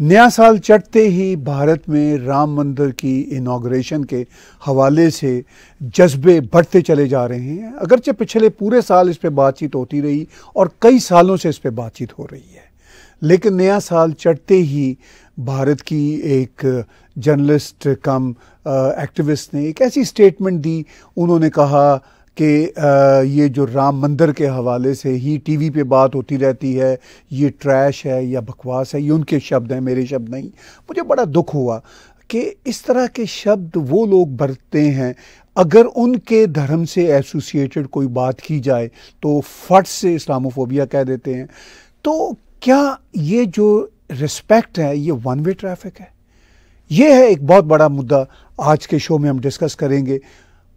नया साल चढ़ते ही भारत में राम मंदिर की इनॉग्रेशन के हवाले से जज्बे बढ़ते चले जा रहे हैं। अगरचे पिछले पूरे साल इस पे बातचीत होती रही और कई सालों से इस पे बातचीत हो रही है, लेकिन नया साल चढ़ते ही भारत की एक जर्नलिस्ट कम एक्टिविस्ट ने एक ऐसी स्टेटमेंट दी। उन्होंने कहा कि ये जो राम मंदिर के हवाले से ही टीवी पे बात होती रहती है, ये ट्रैश है या बकवास है। ये उनके शब्द हैं, मेरे शब्द नहीं। मुझे बड़ा दुख हुआ कि इस तरह के शब्द वो लोग बरतते हैं, अगर उनके धर्म से एसोसिएटेड कोई बात की जाए तो फट से इस्लामोफोबिया कह देते हैं। तो क्या ये जो रिस्पेक्ट है ये वन वे ट्रैफिक है? ये है एक बहुत बड़ा मुद्दा आज के शो में हम डिस्कस करेंगे।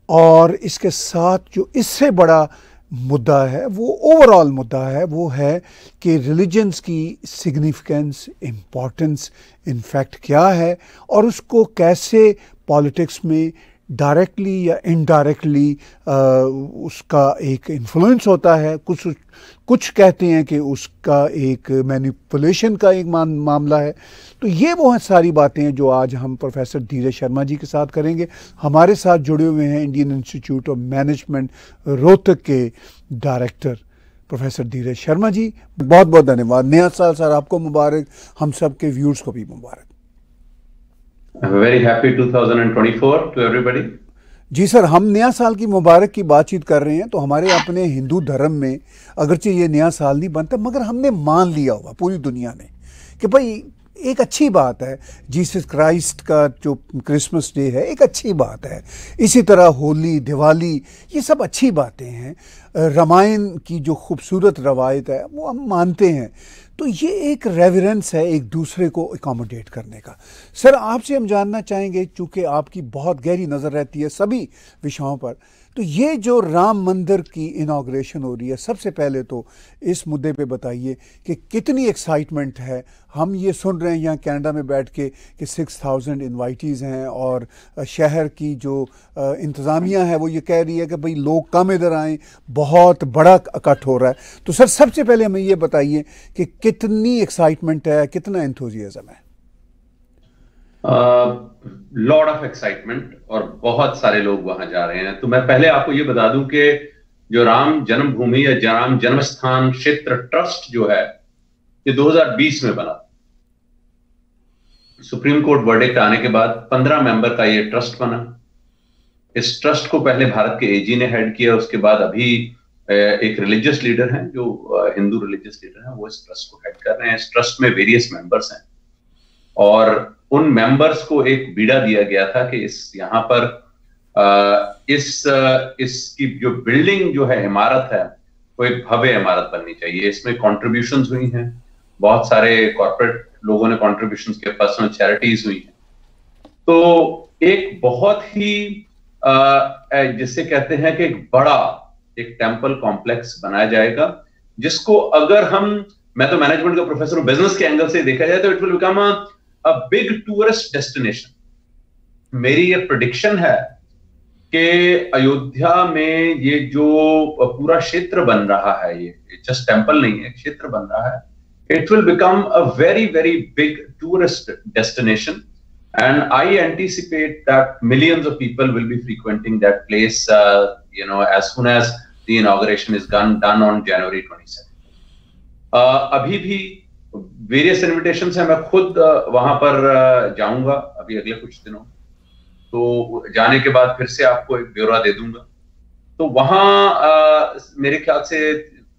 और इसके साथ जो इससे बड़ा मुद्दा है, वो ओवरऑल मुद्दा है, वो है कि रिलीजन्स की सिग्निफिकेंस, इम्पोर्टेंस इनफैक्ट क्या है और उसको कैसे पॉलिटिक्स में डायरेक्टली या इनडायरेक्टली उसका एक इन्फ्लुएंस होता है। कुछ कहते हैं कि उसका एक मैनिपुलेशन का एक मामला है। तो ये वो हैं सारी बातें हैं जो आज हम प्रोफेसर धीरज शर्मा जी के साथ करेंगे। हमारे साथ जुड़े हुए हैं Indian institute of management Rohtak के डायरेक्टर प्रोफेसर धीरज शर्मा जी। बहुत बहुत धन्यवाद। नया साल सर आपको मुबारक, हम सब के व्यूअर्स को भी मुबारक। Very happy 2024 to everybody. जी सर, हम नया साल की मुबारक की बातचीत कर रहे हैं तो हमारे अपने हिंदू धर्म में अगरचे ये नया साल नहीं बनता, मगर हमने मान लिया हुआ पूरी दुनिया ने कि भाई एक अच्छी बात है, जीसस क्राइस्ट का जो क्रिसमस डे है एक अच्छी बात है। इसी तरह होली, दिवाली, ये सब अच्छी बातें हैं। रामायण की जो खूबसूरत रवायत है वो हम मानते हैं। तो ये एक रेवरेंस है एक दूसरे को अकोमोडेट करने का। सर, आपसे हम जानना चाहेंगे, चूँकि आपकी बहुत गहरी नज़र रहती है सभी विषयों पर, तो ये जो राम मंदिर की इनॉग्रेशन हो रही है, सबसे पहले तो इस मुद्दे पे बताइए कि कितनी एक्साइटमेंट है। हम ये सुन रहे हैं यहाँ कनाडा में बैठ के कि 6000 इन्वाइटीज़ हैं और शहर की जो इंतज़ामिया है वो ये कह रही है कि भाई लोग कम इधर आएँ, बहुत बड़ा इकट्ठ हो रहा है। तो सर सबसे पहले हमें ये बताइए कि कितनी एक्साइटमेंट है, कितना एंथुजियाज्म है? लॉट ऑफ एक्साइटमेंट और बहुत सारे लोग वहां जा रहे हैं। तो मैं पहले आपको ये बता दूं कि जो राम जन्मभूमि या राम जन्मस्थान क्षेत्र ट्रस्ट जो है ये 2020 में बना। सुप्रीम कोर्ट वर्डिक्ट आने के बाद 15 मेंबर का ये ट्रस्ट बना। इस ट्रस्ट को पहले भारत के एजी ने हेड किया, उसके बाद अभी एक रिलीजियस लीडर हैं जो हिंदू रिलीजियस लीडर हैं, वो इस ट्रस्ट को हेड कर रहे हैं। इस ट्रस्ट में वेरियस मेंबर्स हैं और उन मेंबर्स को एक बीड़ा दिया गया था कि यहाँ पर इसकी जो बिल्डिंग जो है, इमारत है, वो एक भव्य इमारत बननी चाहिए। इसमें कॉन्ट्रीब्यूशंस हुई हैं, बहुत सारे कॉर्पोरेट लोगों ने कॉन्ट्रीब्यूशंस किए, पर्सनल चैरिटीज हुई हैं। तो एक बहुत ही जिसे कहते हैं कि एक बड़ा एक टेम्पल कॉम्प्लेक्स बनाया जाएगा, जिसको अगर मैं तो मैनेजमेंट का प्रोफेसर हूं, बिजनेस के एंगल से देखा जाए तो it will become a big tourist destination. मेरी ये प्रेडिक्शन है कि अयोध्या में ये जो पूरा क्षेत्र बन रहा है, ये जस्ट टेंपल नहीं है, क्षेत्र बन रहा है, it will become a very very big tourist destination and I anticipate that millions of people will be frequenting that place as soon as the inauguration is done on January 27th. अभी भी various invitations हैं, मैं खुद वहां पर जाऊंगा अभी अगले कुछ दिनों, तो जाने के बाद फिर से आपको एक ब्यौरा दे दूंगा। तो वहां मेरे ख्याल से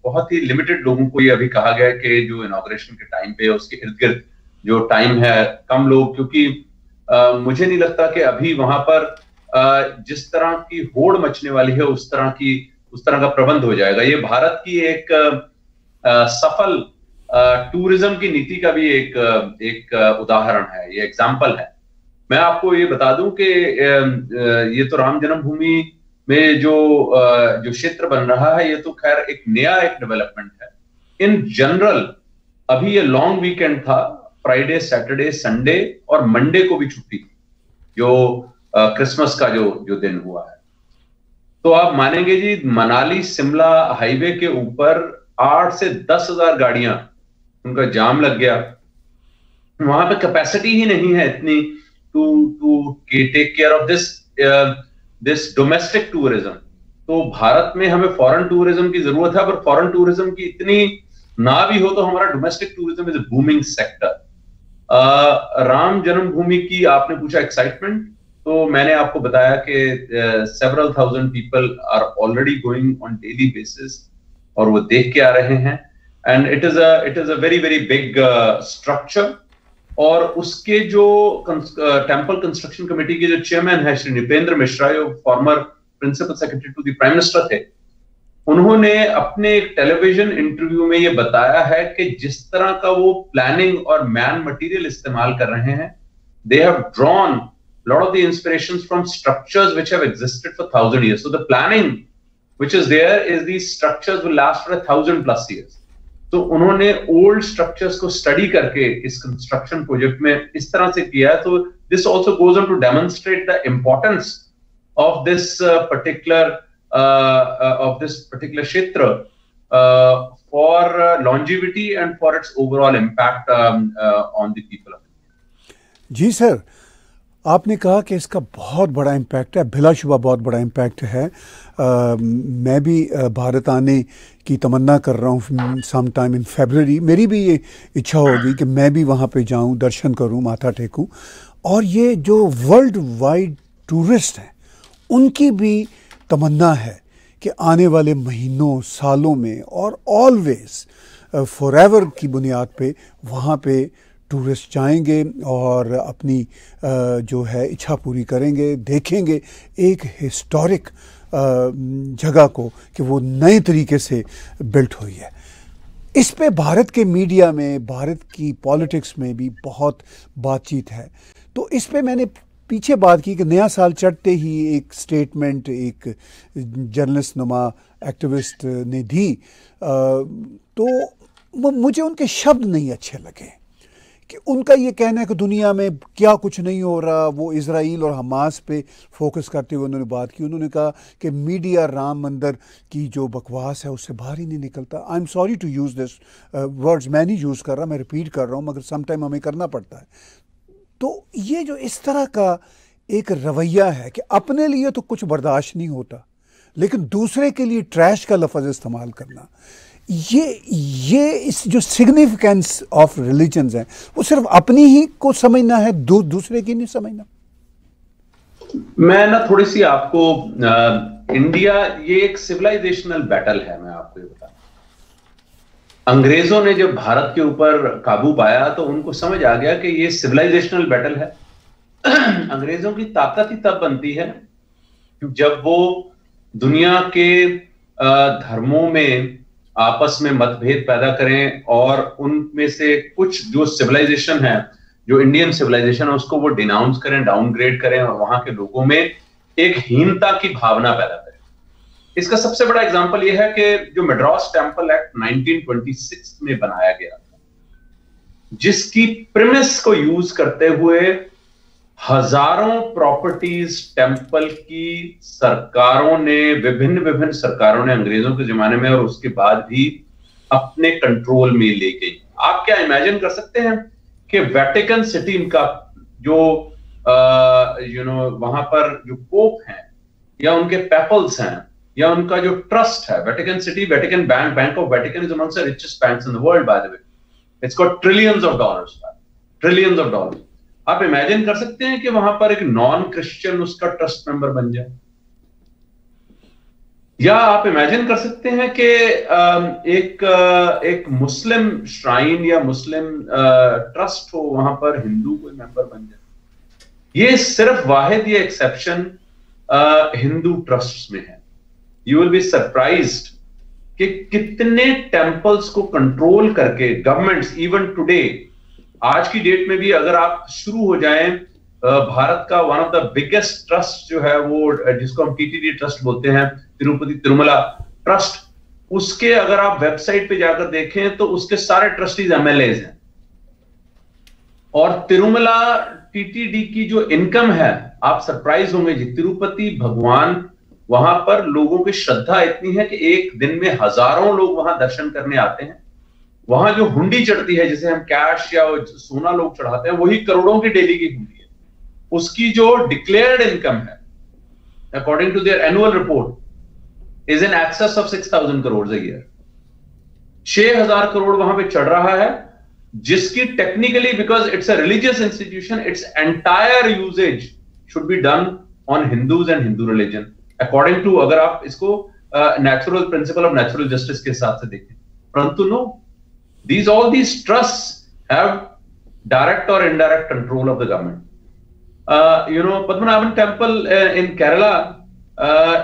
बहुत ही लिमिटेड लोगों को ये अभी कहा गया है कि जो इनॉग्रेशन के टाइम पे उसके इर्द गिर्द जो टाइम है, कम लोग, क्योंकि मुझे नहीं लगता कि अभी वहां पर जिस तरह की होड़ मचने वाली है उस तरह का प्रबंध हो जाएगा। ये भारत की एक सफल टूरिज्म की नीति का भी एक उदाहरण है, ये एग्जाम्पल है। मैं आपको ये बता दूं कि ये तो राम जन्मभूमि में जो क्षेत्र बन रहा है, ये तो खैर एक नया डेवलपमेंट है। इन जनरल अभी ये लॉन्ग वीकेंड था, फ्राइडे, सैटरडे, संडे और मंडे को भी छुट्टी थी, जो क्रिसमस का जो दिन हुआ है। तो आप मानेंगे जी, मनाली शिमला हाईवे के ऊपर 8 से 10 हजार गाड़ियां, उनका जाम लग गया। वहां पे कैपेसिटी ही नहीं है इतनी too to take care of this domestic tourism. तो भारत में हमें फॉरेन टूरिज्म की जरूरत है, पर फॉरेन टूरिज्म की इतनी ना भी हो तो हमारा domestic tourism is a booming sector. Ram जन्मभूमि की आपने पूछा एक्साइटमेंट, तो मैंने आपको बताया कि several thousand people are already going on daily basis और वो देख के आ रहे हैं, and it is a very very big structure. और उसके जो टेम्पल कंस्ट्रक्शन कमेटी के जो चेयरमैन है श्री नृपेंद्र मिश्रा, जो former principal secretary to the prime minister थे, उन्होंने अपने एक टेलीविजन इंटरव्यू में ये बताया है कि जिस तरह का वो प्लानिंग और मैन मटेरियल इस्तेमाल कर रहे हैं, they have drawn lot of the inspirations from structures which have existed for 1,000 years. So the planning which is there is these structures will last for 1,000+ years. तो उन्होंने old structures को study करके इस construction project में इस तरह से किया है। तो this also goes on to demonstrate the importance of this particular क्षेत्र for longevity and for its overall impact on the people of India. जी सर, आपने कहा कि इसका बहुत बड़ा इम्पैक्ट है, बिलाशुबा बहुत बड़ा इम्पैक्ट है। मैं भी भारत आने की तमन्ना कर रहा हूँ सम टाइम इन फरवरी। मेरी भी ये इच्छा होगी कि मैं भी वहाँ पे जाऊँ, दर्शन करूँ, माथा टेकूँ। और ये जो वर्ल्ड वाइड टूरिस्ट हैं उनकी भी तमन्ना है कि आने वाले महीनों, सालों में और ऑलवेज फॉरएवर की बुनियाद पे वहाँ पे टूरिस्ट जाएंगे और अपनी जो है इच्छा पूरी करेंगे, देखेंगे एक हिस्टोरिक जगह को कि वो नए तरीके से बिल्ट हुई है। इस पे भारत के मीडिया में, भारत की पॉलिटिक्स में भी बहुत बातचीत है। तो इस पे मैंने पीछे बात की कि नया साल चढ़ते ही एक स्टेटमेंट एक जर्नलिस्ट नुमा एक्टिविस्ट ने दी, तो मुझे उनके शब्द नहीं अच्छे लगे कि उनका ये कहना है कि दुनिया में क्या कुछ नहीं हो रहा। वो इजराइल और हमास पे फोकस करते हुए उन्होंने बात की। उन्होंने कहा कि मीडिया राम मंदिर की जो बकवास है उससे बाहर ही नहीं निकलता। I am sorry to use this words, मैं नहीं यूज़ कर रहा, मैं रिपीट कर रहा हूँ, मगर सम टाइम हमें करना पड़ता है। तो ये जो इस तरह का एक रवैया है कि अपने लिए तो कुछ बर्दाश्त नहीं होता, लेकिन दूसरे के लिए ट्रैश का लफ्ज़ इस्तेमाल करना, ये इस जो सिग्निफिकेंस ऑफ रिलीजन्स है वो सिर्फ अपनी ही को समझना है, दूसरे की नहीं समझना। मैं ना थोड़ी सी आपको इंडिया ये एक सिविलाइजेशनल बैटल है। मैं आपको ये बता, अंग्रेजों ने जब भारत के ऊपर काबू पाया तो उनको समझ आ गया कि ये सिविलाइजेशनल बैटल है। अंग्रेजों की ताकत ही तब बनती है जब वो दुनिया के धर्मों में आपस में मतभेद पैदा करें और उनमें से कुछ जो सिविलाइजेशन है, जो इंडियन सिविलाइजेशन है, उसको वो डिनाउंस करें, डाउनग्रेड करें और वहां के लोगों में एक हीनता की भावना पैदा करें। इसका सबसे बड़ा एग्जांपल यह है कि जो मद्रास टेम्पल एक्ट 1926 में बनाया गया था, जिसकी प्रीमिस को यूज करते हुए हजारों प्रॉपर्टीज टेम्पल की सरकारों ने, विभिन्न सरकारों ने अंग्रेजों के जमाने में और उसके बाद भी अपने कंट्रोल में ले गई। आप क्या इमेजिन कर सकते हैं कि वेटिकन सिटी का जो वहां पर जो पोप हैं या उनके पेपल्स हैं या उनका जो ट्रस्ट है, Vatican city, Vatican bank of Vatican is amongst the richest banks in the world by the way. It's got trillions of dollars. आप इमेजिन कर सकते हैं कि वहां पर एक नॉन क्रिश्चियन उसका ट्रस्ट मेंबर बन जाए, या आप इमेजिन कर सकते हैं कि एक मुस्लिम श्राइन या मुस्लिम ट्रस्ट हो, वहां पर हिंदू कोई मेंबर बन जाए। ये सिर्फ वाहिद ये एक्सेप्शन हिंदू ट्रस्ट में है। यू विल बी सरप्राइज्ड कि कितने टेम्पल्स को कंट्रोल करके गवर्नमेंट्स इवन टुडे, आज की डेट में भी अगर आप शुरू हो जाएं, भारत का one of the biggest trust जो है वो जिसको हम टीटीडी ट्रस्ट बोलते हैं, तिरुपति तिरुमला ट्रस्ट, उसके अगर आप वेबसाइट पे जाकर देखें तो उसके सारे ट्रस्टीज एमएलएज हैं। और तिरुमला टीटीडी की जो इनकम है, आप सरप्राइज होंगे जी, तिरुपति भगवान, वहां पर लोगों की श्रद्धा इतनी है कि एक दिन में हजारों लोग वहां दर्शन करने आते हैं। वहां जो हुंडी चढ़ती है, जिसे हम कैश या सोना लोग चढ़ाते हैं, वही करोड़ों की डेली की हुंडी है। उसकी जो डिक्लेयर्ड इनकम है according to their annual report is in excess of 6,000 crore a year। 6,000 crore वहां पे चढ़ रहा है, जिसकी technically, because it's a religious institution, its entire usages should be done on Hindus and Hindu religion according to, अगर आप इसको natural principle of natural justice के हिसाब से देखें। परंतु no, all these trusts have direct or indirect control of the government. Padmanabhan Temple in Kerala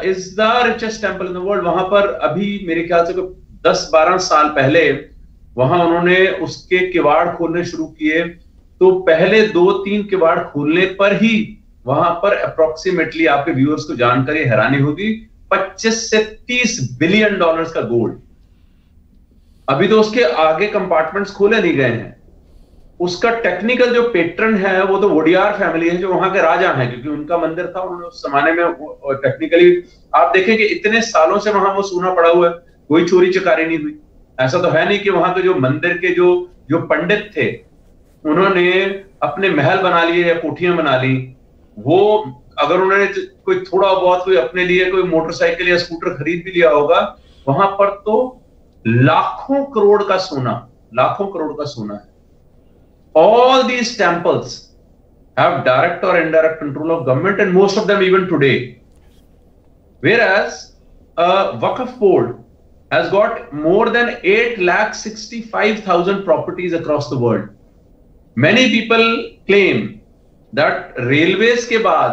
is the richest temple in the world. वहां पर अभी मेरे ख्याल से 10-12 साल पहले वहां उन्होंने उसके किवाड़ खोलने शुरू किए, तो पहले 2-3 किवाड़ खोलने पर ही वहां पर अप्रोक्सीमेटली, आपके व्यूअर्स को जानकर हैरानी होगी, 25 से 30 बिलियन डॉलर्स का गोल्ड। अभी तो उसके आगे कंपार्टमेंट्स खोले नहीं गए हैं। उसका टेक्निकल जो पेट्रन है वो तो वोडियार फैमिली है, जो वहां के राजा हैं, क्योंकि उनका मंदिर था, उन्होंने उस जमाने में टेक्निकली आप देखें कि इतने सालों से वहां वो सोना पड़ा हुआ है, कोई चोरी चकारी नहीं हुई। ऐसा तो है नहीं कि वहां के जो मंदिर के जो पंडित थे उन्होंने अपने महल बना लिए या कोठियां बना ली। वो अगर उन्होंने कोई थोड़ा बहुत कोई अपने लिए कोई मोटरसाइकिल या स्कूटर खरीद भी लिया होगा, वहां पर तो लाखों करोड़ का सोना है। All these temples have direct or indirect control of government, and most of them even today. Whereas Waqf board has got more than 8,65,000 properties across the world. Many people claim that railways के बाद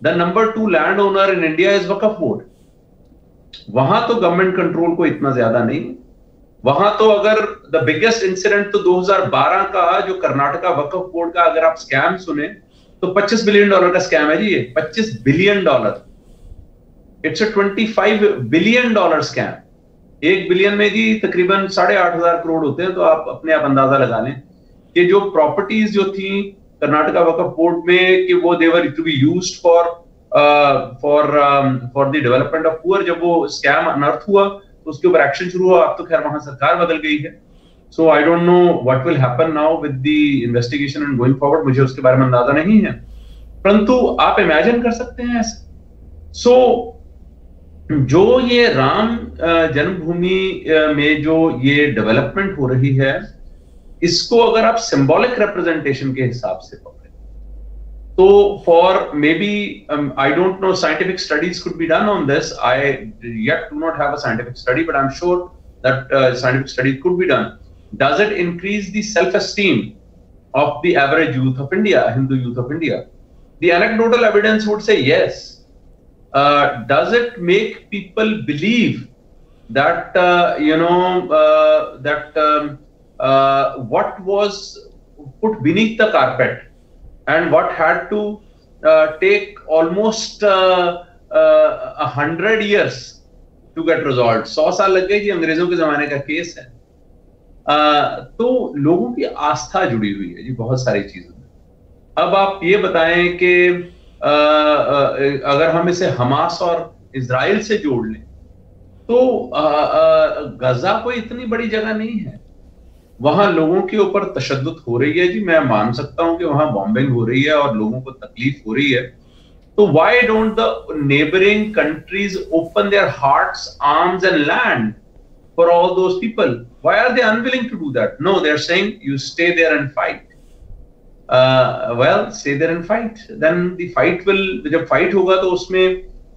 the number 2 landowner in India is Waqf board. वहां तो government control को इतना ज्यादा नहीं। वहां तो अगर द बिगेस्ट इंसिडेंट तो 2012 का जो कर्नाटका वक्फ बोर्ड का अगर आप स्कैम सुने तो $25 बिलियन का स्कैम है जी, ये $25 billion. It's a $25 billion scam. 1 billion में जी तकरीबन 8,500 करोड़ होते हैं, तो आप अपने आप अंदाजा लगा लें कि जो प्रॉपर्टीज जो थी कर्नाटका वक्फ बोर्ड में कि वो they were to be used for the development of poor. जब वो स्कैम अनर्थ हुआ तो उसके ऊपर एक्शन शुरू हुआ। अब तो खैर वहां सरकार बदल गई है, so I don't know what will happen now with the investigation and going forward. मुझे उसके बारे में अंदाजा नहीं है, परंतु आप इमेजिन कर सकते हैं ऐसे। सो जो ये राम जन्मभूमि में जो ये डेवलपमेंट हो रही है, इसको अगर आप सिंबॉलिक रिप्रेजेंटेशन के हिसाब से पकड़े तो for maybe I don't know, scientific studies could be done on this. I yet do not have a scientific study, but I'm sure that scientific study could be done. Does it increase the self-esteem of the average youth of India, Hindu youth of India? The anecdotal evidence would say yes. Does it make people believe that what was put beneath the carpet and what had to take almost 100 years to get resolved? 100 साल लग गए जी, अंग्रेजों के जमाने का case है। तो लोगों की आस्था जुड़ी हुई है जी बहुत सारी चीजों में। अब आप ये बताएं कि अगर हम इसे हमास और इजराइल से जोड़ लें तो गजा कोई इतनी बड़ी जगह नहीं है। वहां लोगों के ऊपर तशद्दुद हो रही है जी, मैं मान सकता हूं कि वहां बॉम्बिंग हो रही है और लोगों को तकलीफ हो रही है। तो why don't the neighboring countries open their hearts, arms and land for all those people? Why are they unwilling to do that? No, they're saying you stay there and fight. Well, stay there and fight. Then the fight will, जब fight होगा तो उसमें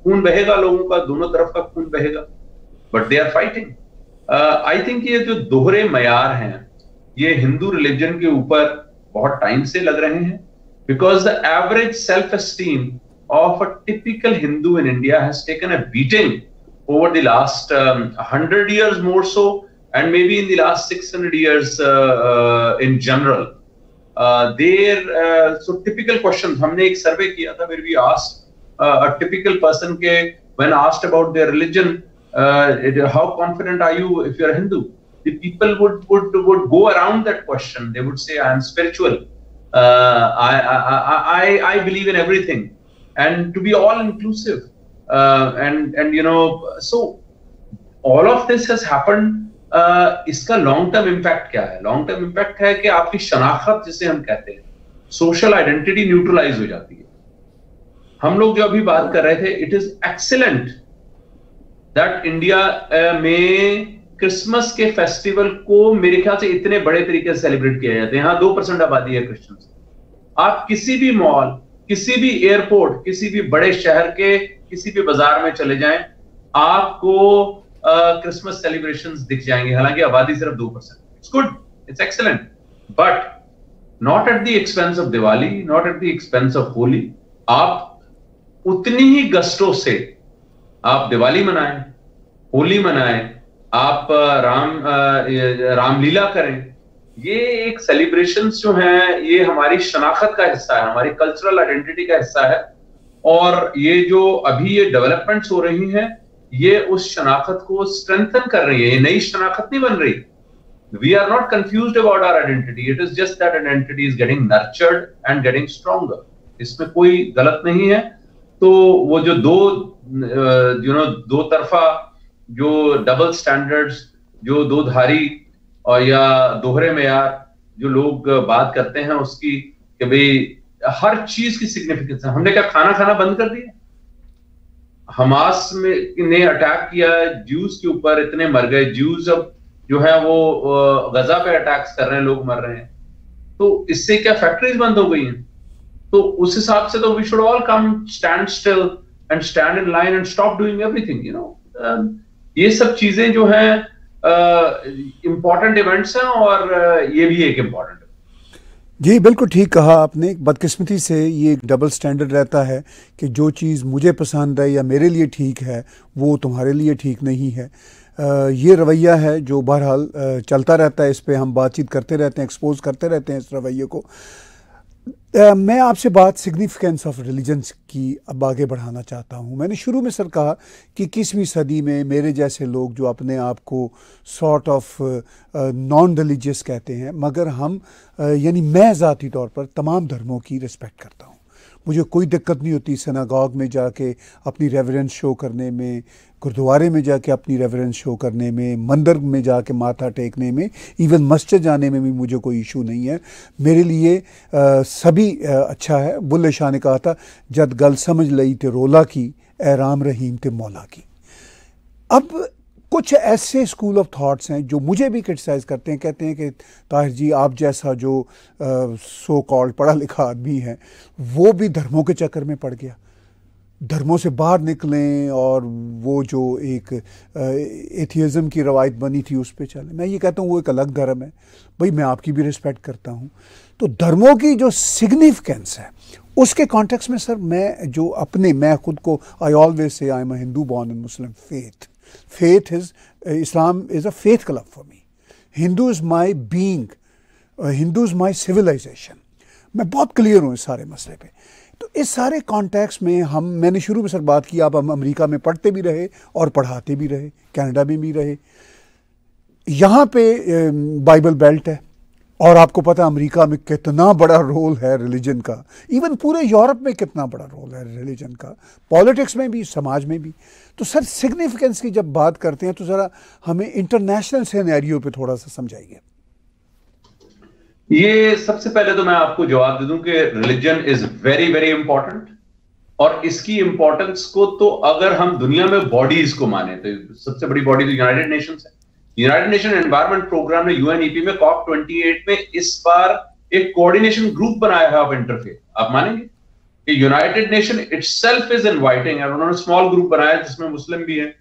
खून बहेगा, लोगों का दोनों तरफ का खून बहेगा, but they are fighting. I think ये जो दोहरे मयार हैं ये हिंदू रिलीजन के ऊपर बहुत टाइम से लग रहे हैं, because the average self-esteem of a typical Hindu in India has taken a beating over the last 100 years more so, and maybe in the last 600 years in general. So typical questions, हमने एक सर्वे किया था where we asked a typical person के when asked about their religion, how confident are you if you are a Hindu? The people would go around that question. They would say, I am spiritual. I believe in everything. And to be all inclusive. And so all of this has happened इसका long term impact क्या है? Long term impact है कि आपकी शनाख्त, जिसे हम कहते हैं, सोशल आइडेंटिटी न्यूट्रलाइज हो जाती है। हम लोग जो अभी बात कर रहे थे, it is excellent that India में क्रिसमस के फेस्टिवल को मेरे ख्याल से इतने बड़े तरीके से सेलिब्रेट किया जाता है। यहां 2% आबादी है क्रिश्चियन। आप किसी भी मॉल, किसी भी एयरपोर्ट, किसी भी बड़े शहर के किसी भी बाजार में चले जाएं, आपको क्रिसमस सेलिब्रेशंस दिख जाएंगे, हालांकि आबादी सिर्फ 2%। It's good, it's excellent, but not at the expense of Diwali, not at the expense of Holi. आप उतनी ही गस्टों से आप दिवाली मनाएं, होली मनाएं, आप रामलीला करें। ये एक सेलिब्रेशंस जो हैं, ये हमारी शनाख्त का हिस्सा है, हमारी कल्चरल आइडेंटिटी का हिस्सा है। और ये जो अभी ये डेवलपमेंट्स हो रही हैं, ये उस शनाख्त को स्ट्रेंथन कर रही है। ये नई शनाख्त नहीं बन रही। We are not confused about our identity. It is just that identity is getting nurtured and getting stronger. इसमें कोई गलत नहीं है। तो वो जो दो तरफा जो डबल स्टैंडर्ड्स, जो दो धारी और या दोहरे मेयार जो लोग बात करते हैं उसकी, कि भाई हर चीज की सिग्निफिकेंस है। हमने क्या खाना खाना बंद कर दिया? हमास ने अटैक किया ज्यूज के ऊपर, इतने मर गए ज्यूज, अब जो है वो गजा पे अटैक्स कर रहे हैं, लोग मर रहे हैं। तो इससे क्या फैक्ट्रीज बंद हो गई हैं? तो उस हिसाब से तो we should all come stand still and stand in line and stop doing everything, you know. ये सब चीजें जो हैं इंपॉर्टेंट इवेंट्स हैं, और ये भी एक इंपॉर्टेंट। जी बिल्कुल ठीक कहा आपने। बदकिस्मती से ये एक डबल स्टैंडर्ड रहता है कि जो चीज़ मुझे पसंद है या मेरे लिए ठीक है वो तुम्हारे लिए ठीक नहीं है। ये रवैया है जो बहरहाल चलता रहता है। इस पे हम बातचीत करते रहते हैं, एक्सपोज करते रहते हैं इस रवैये को। मैं आपसे बात सिग्निफिकेंस ऑफ रिलीजन्स की अब आगे बढ़ाना चाहता हूँ। मैंने शुरू में सर कहा कि 21वीं सदी में मेरे जैसे लोग जो अपने आप को सॉर्ट ऑफ नॉन रिलीजियस कहते हैं, मगर हम यानी मैं ज़ाती तौर पर तमाम धर्मों की रिस्पेक्ट करता हूँ। मुझे कोई दिक्कत नहीं होती सिनागॉग में जाके अपनी रेवरेंस शो करने में, गुरुद्वारे में जाके अपनी रेवरेंस शो करने में, मंदिर में जाके माथा टेकने में, इवन मस्जिद जाने में भी मुझे कोई इशू नहीं है। मेरे लिए सभी अच्छा है। बुल्ले शाह ने कहा था, जद गल समझ लई ते रोला की, ए राम रहीम ते मौला की। अब कुछ ऐसे स्कूल ऑफ थॉट्स हैं जो मुझे भी क्रिटिसाइज़ करते हैं, कहते हैं कि ताहिर जी आप जैसा जो सो कॉल्ड पढ़ा लिखा आदमी है वो भी धर्मों के चक्कर में पड़ गया, धर्मों से बाहर निकलें और वो जो एक एथियज़म की रवायत बनी थी उस पर चले। मैं ये कहता हूँ वो एक अलग धर्म है। भाई मैं आपकी भी रिस्पेक्ट करता हूँ। तो धर्मों की जो सिग्निफिकेंस है उसके कॉन्टेक्स्ट में सर मैं खुद को I always say I am a Hindu born in Muslim faith. Faith is, Islam is a faith club for me. Hindu is my being. Hindu is my civilization. मैं बहुत क्लियर हूँ इस सारे मसले पे। तो इस सारे कॉन्टेक्स्ट में मैंने शुरू में सर बात की, आप हम अमेरिका में पढ़ते भी रहे और पढ़ाते भी रहे, कनाडा में भी रहे। यहाँ पे बाइबल बेल्ट है और आपको पता है अमेरिका में कितना बड़ा रोल है रिलीजन का, इवन पूरे यूरोप में कितना बड़ा रोल है रिलीजन का, पॉलिटिक्स में भी, समाज में भी। तो सर सिग्निफिकेंस की जब बात करते हैं तो ज़रा हमें इंटरनेशनल सिनेरियो पे थोड़ा सा समझाइए। ये सबसे पहले तो मैं आपको जवाब दे दूं कि religion is very very important, और इसकी इंपॉर्टेंस को तो अगर हम दुनिया में बॉडीज को माने तो सबसे बड़ी बॉडी तो यूनाइटेड नेशंस है। यूनाइटेड नेशन एनवायरमेंट प्रोग्राम ने यूएनईपी में COP28 में इस बार एक कोऑर्डिनेशन ग्रुप बनाया है ऑफ इंटरफेथ। आप मानेंगे कि United nation itself is inviting, और उन्होंने स्मॉल ग्रुप बनाया जिसमें मुस्लिम भी हैं,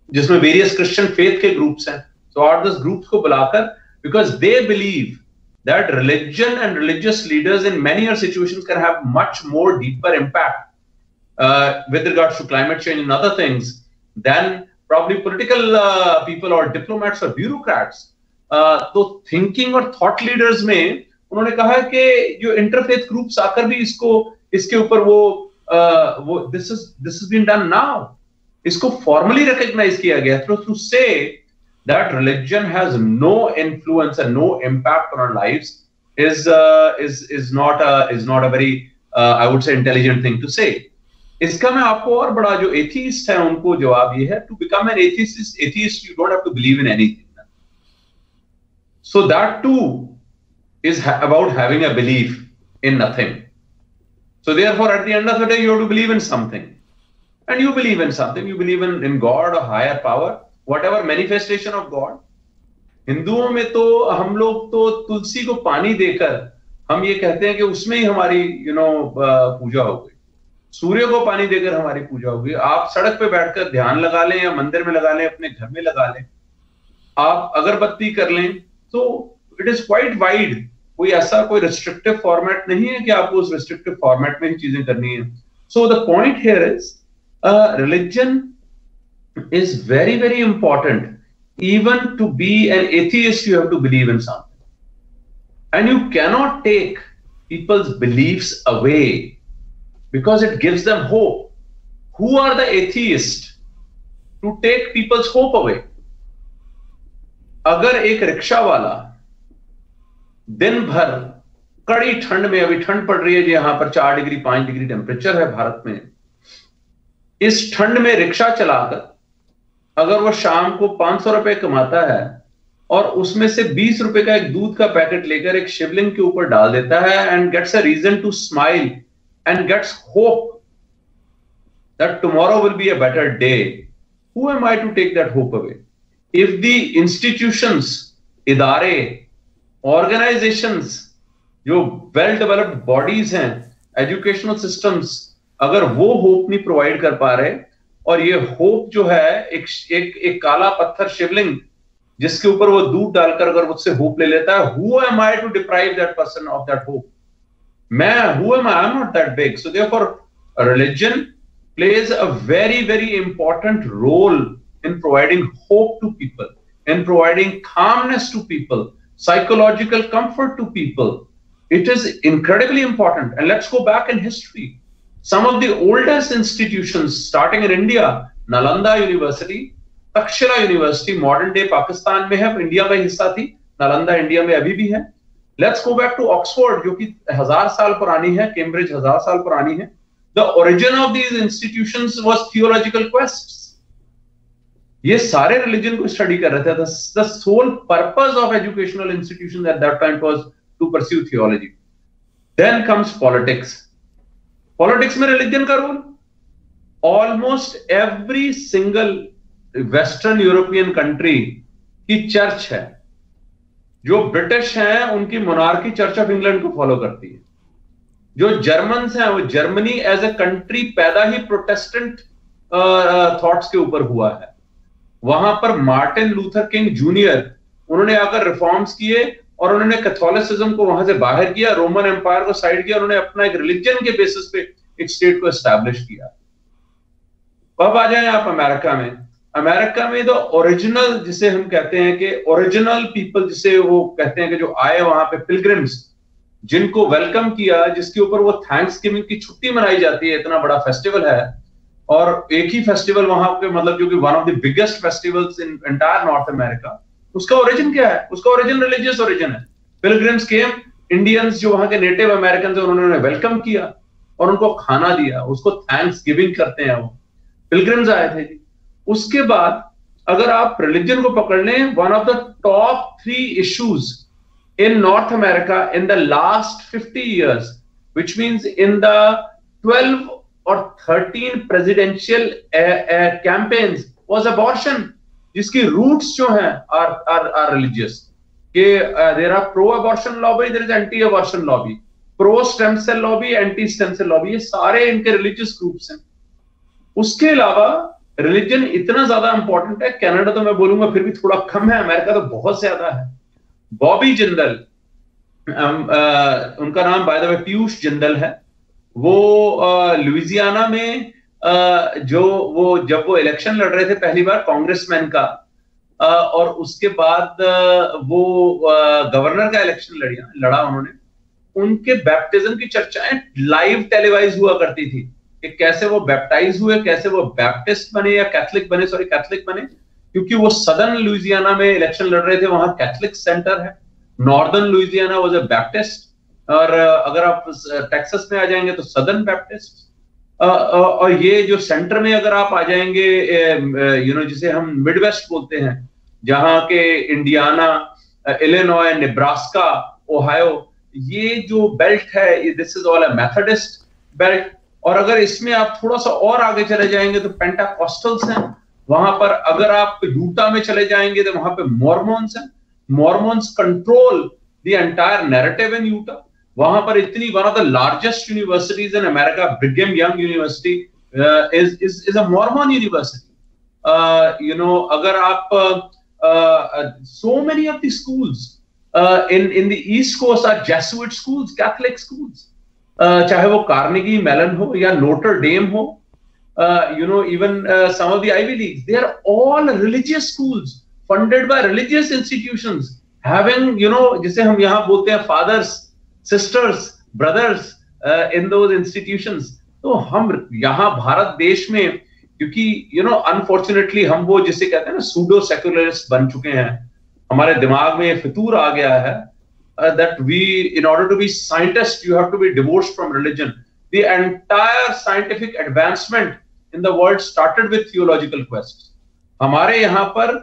जिसमें वेरियस क्रिश्चियन फेथ के ग्रुप्स हैं। सो आर दिस ग्रुप्स को बुलाकर, because they believe that religion and religious leaders in many other situations can have much more deeper impact with regards to climate change and other things than probably political people or diplomats or bureaucrats. तो thinking और thought leaders में उन्होंने कहा है कि जो interfaith groups आकर भी इसके ऊपर वो this has been done now, इसको formally recognize किया गया to say that religion has no influence and no impact on our lives is not a very I would say intelligent thing to say. इसका मैं आपको और बड़ा जो atheist है उनको जवाब ये है, to become an atheist you don't have to believe in anything, so that too is about having a belief in nothing. So therefore at the end of the day you have to believe in something, and you believe in something, you believe in God or higher power, whatever manifestation of God. हिंदुओं में तो हम लोग तो तुलसी को पानी देकर हम ये कहते हैं कि उसमें ही हमारी पूजा हो गई, सूर्य को पानी देकर हमारी पूजा हो गई। आप सड़क पे बैठकर ध्यान लगा लें या मंदिर में लगा लें, अपने घर में लगा लें, आप अगरबत्ती कर लें, तो इट इज क्वाइट वाइड। कोई ऐसा कोई रिस्ट्रिक्टिव फॉर्मेट नहीं है कि आपको उस रिस्ट्रिक्टिव फॉर्मेट में ही चीजें करनी है। So the point here is religion is very very important. Even to be an atheist, you have to believe in something, and you cannot take people's beliefs away because it gives them hope. Who are the atheists to take people's hope away? अगर एक rickshaw वाला दिन भर कड़ी ठंड में, अभी ठंड पड़ रही है जी, यहां पर 4 डिग्री 5 डिग्री टेम्परेचर है भारत में, इस ठंड में रिक्शा चलाकर अगर वो शाम को 500 रुपए कमाता है और उसमें से 20 रुपए का एक दूध का पैकेट लेकर एक शिवलिंग के ऊपर डाल देता है, and gets a reason to smile and gets hope that tomorrow will be a better day, who am I to take that hope away? If the institutions, इदारे, ऑर्गेनाइजेशंस, जो वेल डेवलप्ड बॉडीज हैं, educational systems, अगर वो hope नहीं provide कर पा रहे, और ये होप जो है एक काला पत्थर शिवलिंग जिसके ऊपर वो दूध डालकर अगर मुझसे होप ले लेता है, who am I to deprive that person of that hope? who am I? I'm not that big. So therefore religion plays a very very important role in providing hope to people, in providing calmness to people, psychological comfort to people. It is incredibly important. And let's go back in history. Some of the oldest institutions starting in India, Nalanda University, Takshila University, modern day Pakistan में है, India का हिस्सा थी, Nalanda India में अभी भी है। Let's go back to Oxford, जो कि 1000 साल पुरानी है, कैम्ब्रिज 1000 साल पुरानी है। The origin of these institutions was theological quests. ये सारे रिलीजन को स्टडी कर रहे थे। The sole purpose of educational institutions at that time was to pursue theology. Then comes politics. Politics में रिलीजन का role, almost every single western European country की church है। जो ब्रिटिश हैं उनकी मोनार्की चर्च ऑफ इंग्लैंड को follow करती है। जो जर्मन्स हैं वो जर्मनी एज ए कंट्री पैदा ही प्रोटेस्टेंट थॉट्स के ऊपर हुआ है। वहां पर मार्टिन लूथर किंग जूनियर, उन्होंने आकर रिफॉर्म्स किए और उन्होंने कैथोलिसिज्म को वहां से बाहर किया, रोमन एम्पायर को साइड किया, उन्होंने अपना एक रिलीजन के बेसिस पे एक स्टेट को एस्टैब्लिश किया। अब आ जाए आप अमेरिका में। अमेरिका में तो ओरिजिनल, जिसे हम कहते हैं कि ओरिजिनल पीपल, जिसे वो कहते हैं कि जो आए वहां पे पिलग्रिम्स, जिनको वेलकम किया, जिसके ऊपर वो थैंक्सगिविंग की छुट्टी मनाई जाती है, इतना बड़ा फेस्टिवल है, और एक ही फेस्टिवल वहां पे, मतलब जो कि one of the biggest festivals in entire north America, उसका ओरिजिन क्या है? उसका ओरिजिन रिलीजियस ओरिजिन है। पिलग्रिम्स केम, इंडियंस जो वहां के नेटिव अमेरिकन थे उन्होंने वेलकम किया और उनको खाना दिया, उसको थैंक्स गिविंग करते हैं, वो पिलग्रिम्स आए थे जी। उसके बाद अगर आप रिलीजन को पकड़ लें, one of the top 3 issues in north America in the last 50 years, which means in the 12 or 13 presidential campaigns was abortion, जिसकी रूट्स जो हैं आर रिलीजियस, कि there are pro abortion lobby, there is anti abortion lobby, pro stem cell lobby, anti stem cell lobby, ये सारे इनके religious groups हैं। उसके अलावा रिलीजन इतना ज्यादा इंपॉर्टेंट है, कनाडा तो मैं बोलूंगा फिर भी थोड़ा कम है, अमेरिका तो बहुत ज्यादा है। बॉबी जिंदल, उनका नाम by the way Piyush Jindal है, वो लुइजियाना में जब वो इलेक्शन लड़ रहे थे पहली बार कांग्रेसमैन का, और उसके बाद वो गवर्नर का इलेक्शन लड़ा उन्होंने, उनके बैप्टिज्म की चर्चाएं लाइव टेलीवाइज हुआ करती थी कि कैसे वो बैप्टाइज हुए, कैसे वो बैप्टिस्ट बने या कैथलिक बने, क्योंकि वो सदर्न लुइजियाना में इलेक्शन लड़ रहे थे, वहां कैथलिक सेंटर है। Northern Louisiana was a Baptist, और अगर आप टेक्सास में आ जाएंगे तो सदर्न बैप्टिस्ट। और ये जो सेंटर में अगर आप आ जाएंगे, जिसे हम मिडवेस्ट बोलते हैं, जहां के इंडियाना, इलिनॉय, नेब्रास्का, ओहायो, ये जो बेल्ट है, this is all a Methodist belt. और अगर इसमें आप थोड़ा सा और आगे चले जाएंगे तो पेंटाकॉस्टल्स हैं वहां पर। अगर आप यूटा में चले जाएंगे तो वहां पे मॉर्मोन्स हैं। Mormons control the entire narrative in Utah. वहां पर इतनी, one of the largest universities in America, Brigham young university, is a Mormon university. अगर आप so many of the schools in the East Coast are Jesuit schools, Catholic schools. चाहे वो Carnegie Mellon हो या नोटर dam हो, even some of the Ivy Leagues, they are all religious schools funded by religious institutions, having, जिसे हम यहाँ बोलते हैं fathers, sisters, brothers in those institutions. तो हम यहाँ भारत देश में, क्योंकि अनफॉर्चुनेटली हम वो जिसे कहते हैं ना सूडो सेक्युलरिस्ट बन चुके हैं, हमारे दिमाग में ये फितूर आ गया है that we, in order to be scientist, you have to be divorced from religion. The entire scientific advancement in the world started with theological quests. हमारे यहाँ पर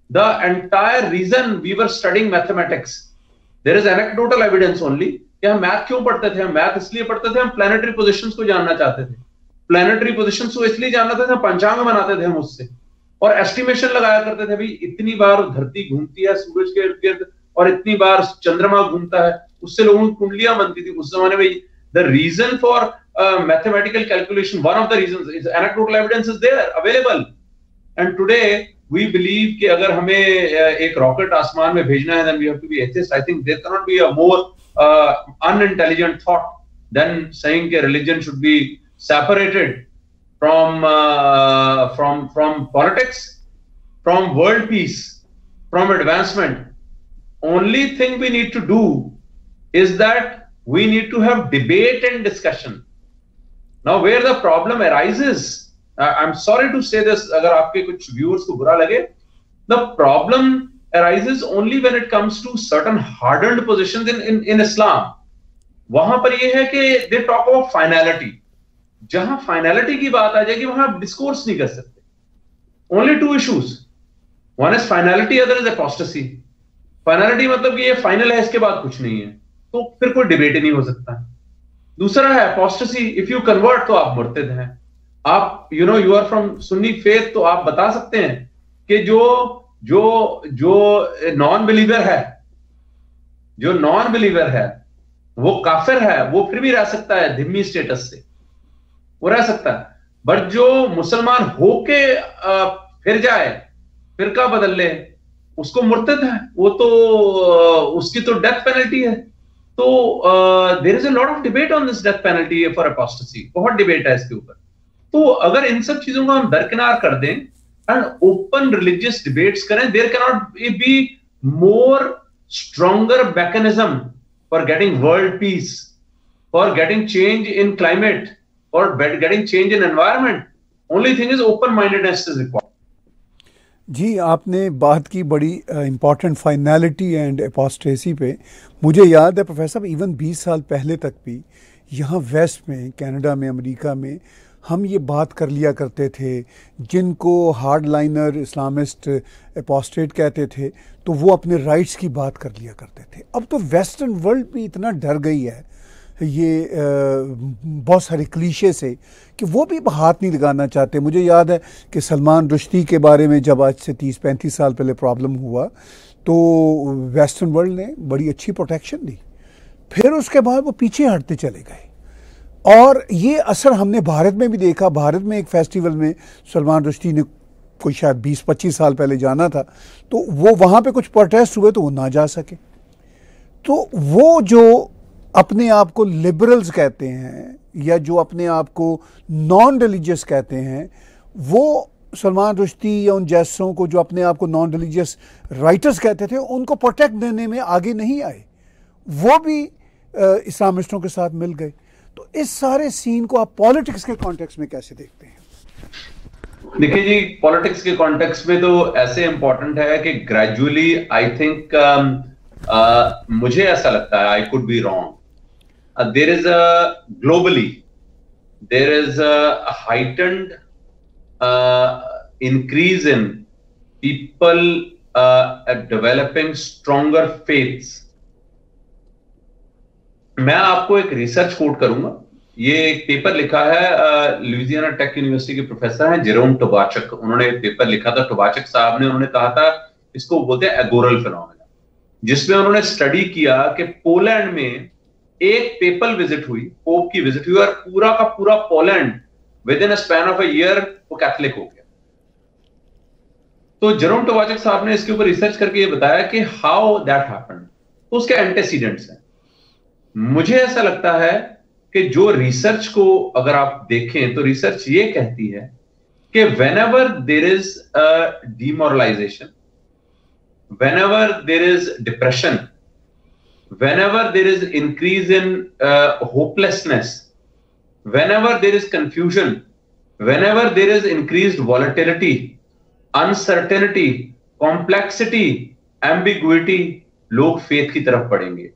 the entire reason we were studying mathematics, there is anecdotal evidence only कि हम math क्यों पढ़ते थे। हम math इसलिए पढ़ते थे, हम प्लैनेटरी पोजीशंस को जानना चाहते थे। प्लैनेटरी पोजीशंस को इसलिए जानना था, पंचांग बनाते थे हम उससे, और एस्टिमेशन लगाया करते थे, भाई इतनी बार धरती घूमती है सूरज के इर्द गिर्द और इतनी बार चंद्रमा घूमता है, उससे लोगों की कुंडलियां बनती थी उस जमाने में। The reason for mathematical calculation, one of the reasons is anecdotal evidence is there available. And today we believe कि अगर हमें एक रॉकेट आसमान में भेजना है, then we have to be atheist. I think there can not be a more unintelligent thought than saying that religion should be separated from politics, from world peace, from advancement. Only thing we need to do is that we need to have debate and discussion. Now where the problem arises, I'm sorry to say this, agar aapke kuch viewers ko bura lage, the problem arises only when it comes to certain hardened positions in Islam. वहां पर ये है कि they talk about finality. जहां finality की बात आ जाएगी वहां आप डिस्कोर्स नहीं कर सकते. Only two issues. One is finality, other is apostasy. Finality मतलब कि ये फाइनल है, इसके बाद कुछ नहीं है, तो फिर कोई डिबेट ही नहीं हो सकता. दूसरा है apostasy. If you convert तो आप मुर्तिद हैं. आप you are from Sunni faith, तो आप बता सकते हैं कि जो नॉन बिलीवर है वो काफिर है, वो फिर भी रह सकता है धिम्मी स्टेटस से, वो रह सकता है. बट जो मुसलमान होके फिर जाए, फिरका बदल ले, उसको मुर्तद है, वो तो उसकी तो डेथ पेनल्टी है. तो there is a lot of debate on this death penalty for apostasy. बहुत डिबेट है इसके ऊपर. तो अगर इन सब चीजों को हम दरकिनार कर दें and open religious debates करें, there cannot be more stronger mechanism for getting world peace, for getting change in climate, for getting change in environment. Only thing is open mindedness is required. जी, आपने बात की बड़ी important finality and एपोस्टेसी पे. मुझे याद है professor साहब, even 20 साल पहले तक भी यहाँ वेस्ट में, कनाडा में, अमेरिका में हम ये बात कर लिया करते थे. जिनको हार्ड लाइनर इस्लामिस्ट एपोस्टेट कहते थे, तो वो अपने राइट्स की बात कर लिया करते थे. अब तो वेस्टर्न वर्ल्ड भी इतना डर गई है ये बहुत सारे क्लीशे से कि वो भी हाथ नहीं लगाना चाहते. मुझे याद है कि सलमान रुश्दी के बारे में जब आज से 30-35 साल पहले प्रॉब्लम हुआ, तो वेस्टर्न वर्ल्ड ने बड़ी अच्छी प्रोटेक्शन दी. फिर उसके बाद वो पीछे हटते चले गए. और ये असर हमने भारत में भी देखा. भारत में एक फेस्टिवल में सलमान रुश्दी ने कोई शायद 20-25 साल पहले जाना था, तो वो वहाँ पे कुछ प्रोटेस्ट हुए तो वो ना जा सके. तो वो जो अपने आप को लिबरल्स कहते हैं या जो अपने आप को नॉन रिलीजियस कहते हैं, वो सलमान रुश्दी या उन जैसों को जो अपने आप को नॉन रिलीजियस राइटर्स कहते थे, उनको प्रोटेक्ट देने में आगे नहीं आए. वो भी इस्लामिस्टों के साथ मिल गए. तो इस सारे सीन को आप पॉलिटिक्स के कॉन्टेक्स्ट में कैसे देखते हैं? देखिए जी, पॉलिटिक्स के कॉन्टेक्स्ट में तो ऐसे इंपॉर्टेंट है कि ग्रेजुअली आई थिंक मुझे ऐसा लगता है, I could be wrong, there is a globally there is a heightened increase in people developing stronger faiths. मैं आपको एक रिसर्च कोट करूंगा. ये एक पेपर लिखा है, लुइजियाना टेक यूनिवर्सिटी के प्रोफेसर हैं जेरोम टोबाचक. उन्होंने एक पेपर लिखा था, टोबाचक साहब ने. उन्होंने कहा था, इसको बोलते हैं एगोरल फिनोमेना, जिसमें उन्होंने स्टडी किया कि पोलैंड में एक पेपल विजिट हुई, पोप की विजिट हुई, और पूरा का पूरा Poland with in a span of a year वो कैथोलिक हो गया. तो जेरोम टोबाचक साहब ने इसके ऊपर रिसर्च करके ये बताया कि हाउ दैट हैपेंड. तो उसके एंटेसीडेंट्स हैं. मुझे ऐसा लगता है कि जो रिसर्च को अगर आप देखें तो रिसर्च ये कहती है कि whenever there is a demoralization, whenever there is depression, whenever there is increase in hopelessness, whenever there is confusion, whenever there is increased volatility, uncertainty, complexity, ambiguity, लोग फेथ की तरफ बढ़ेंगे.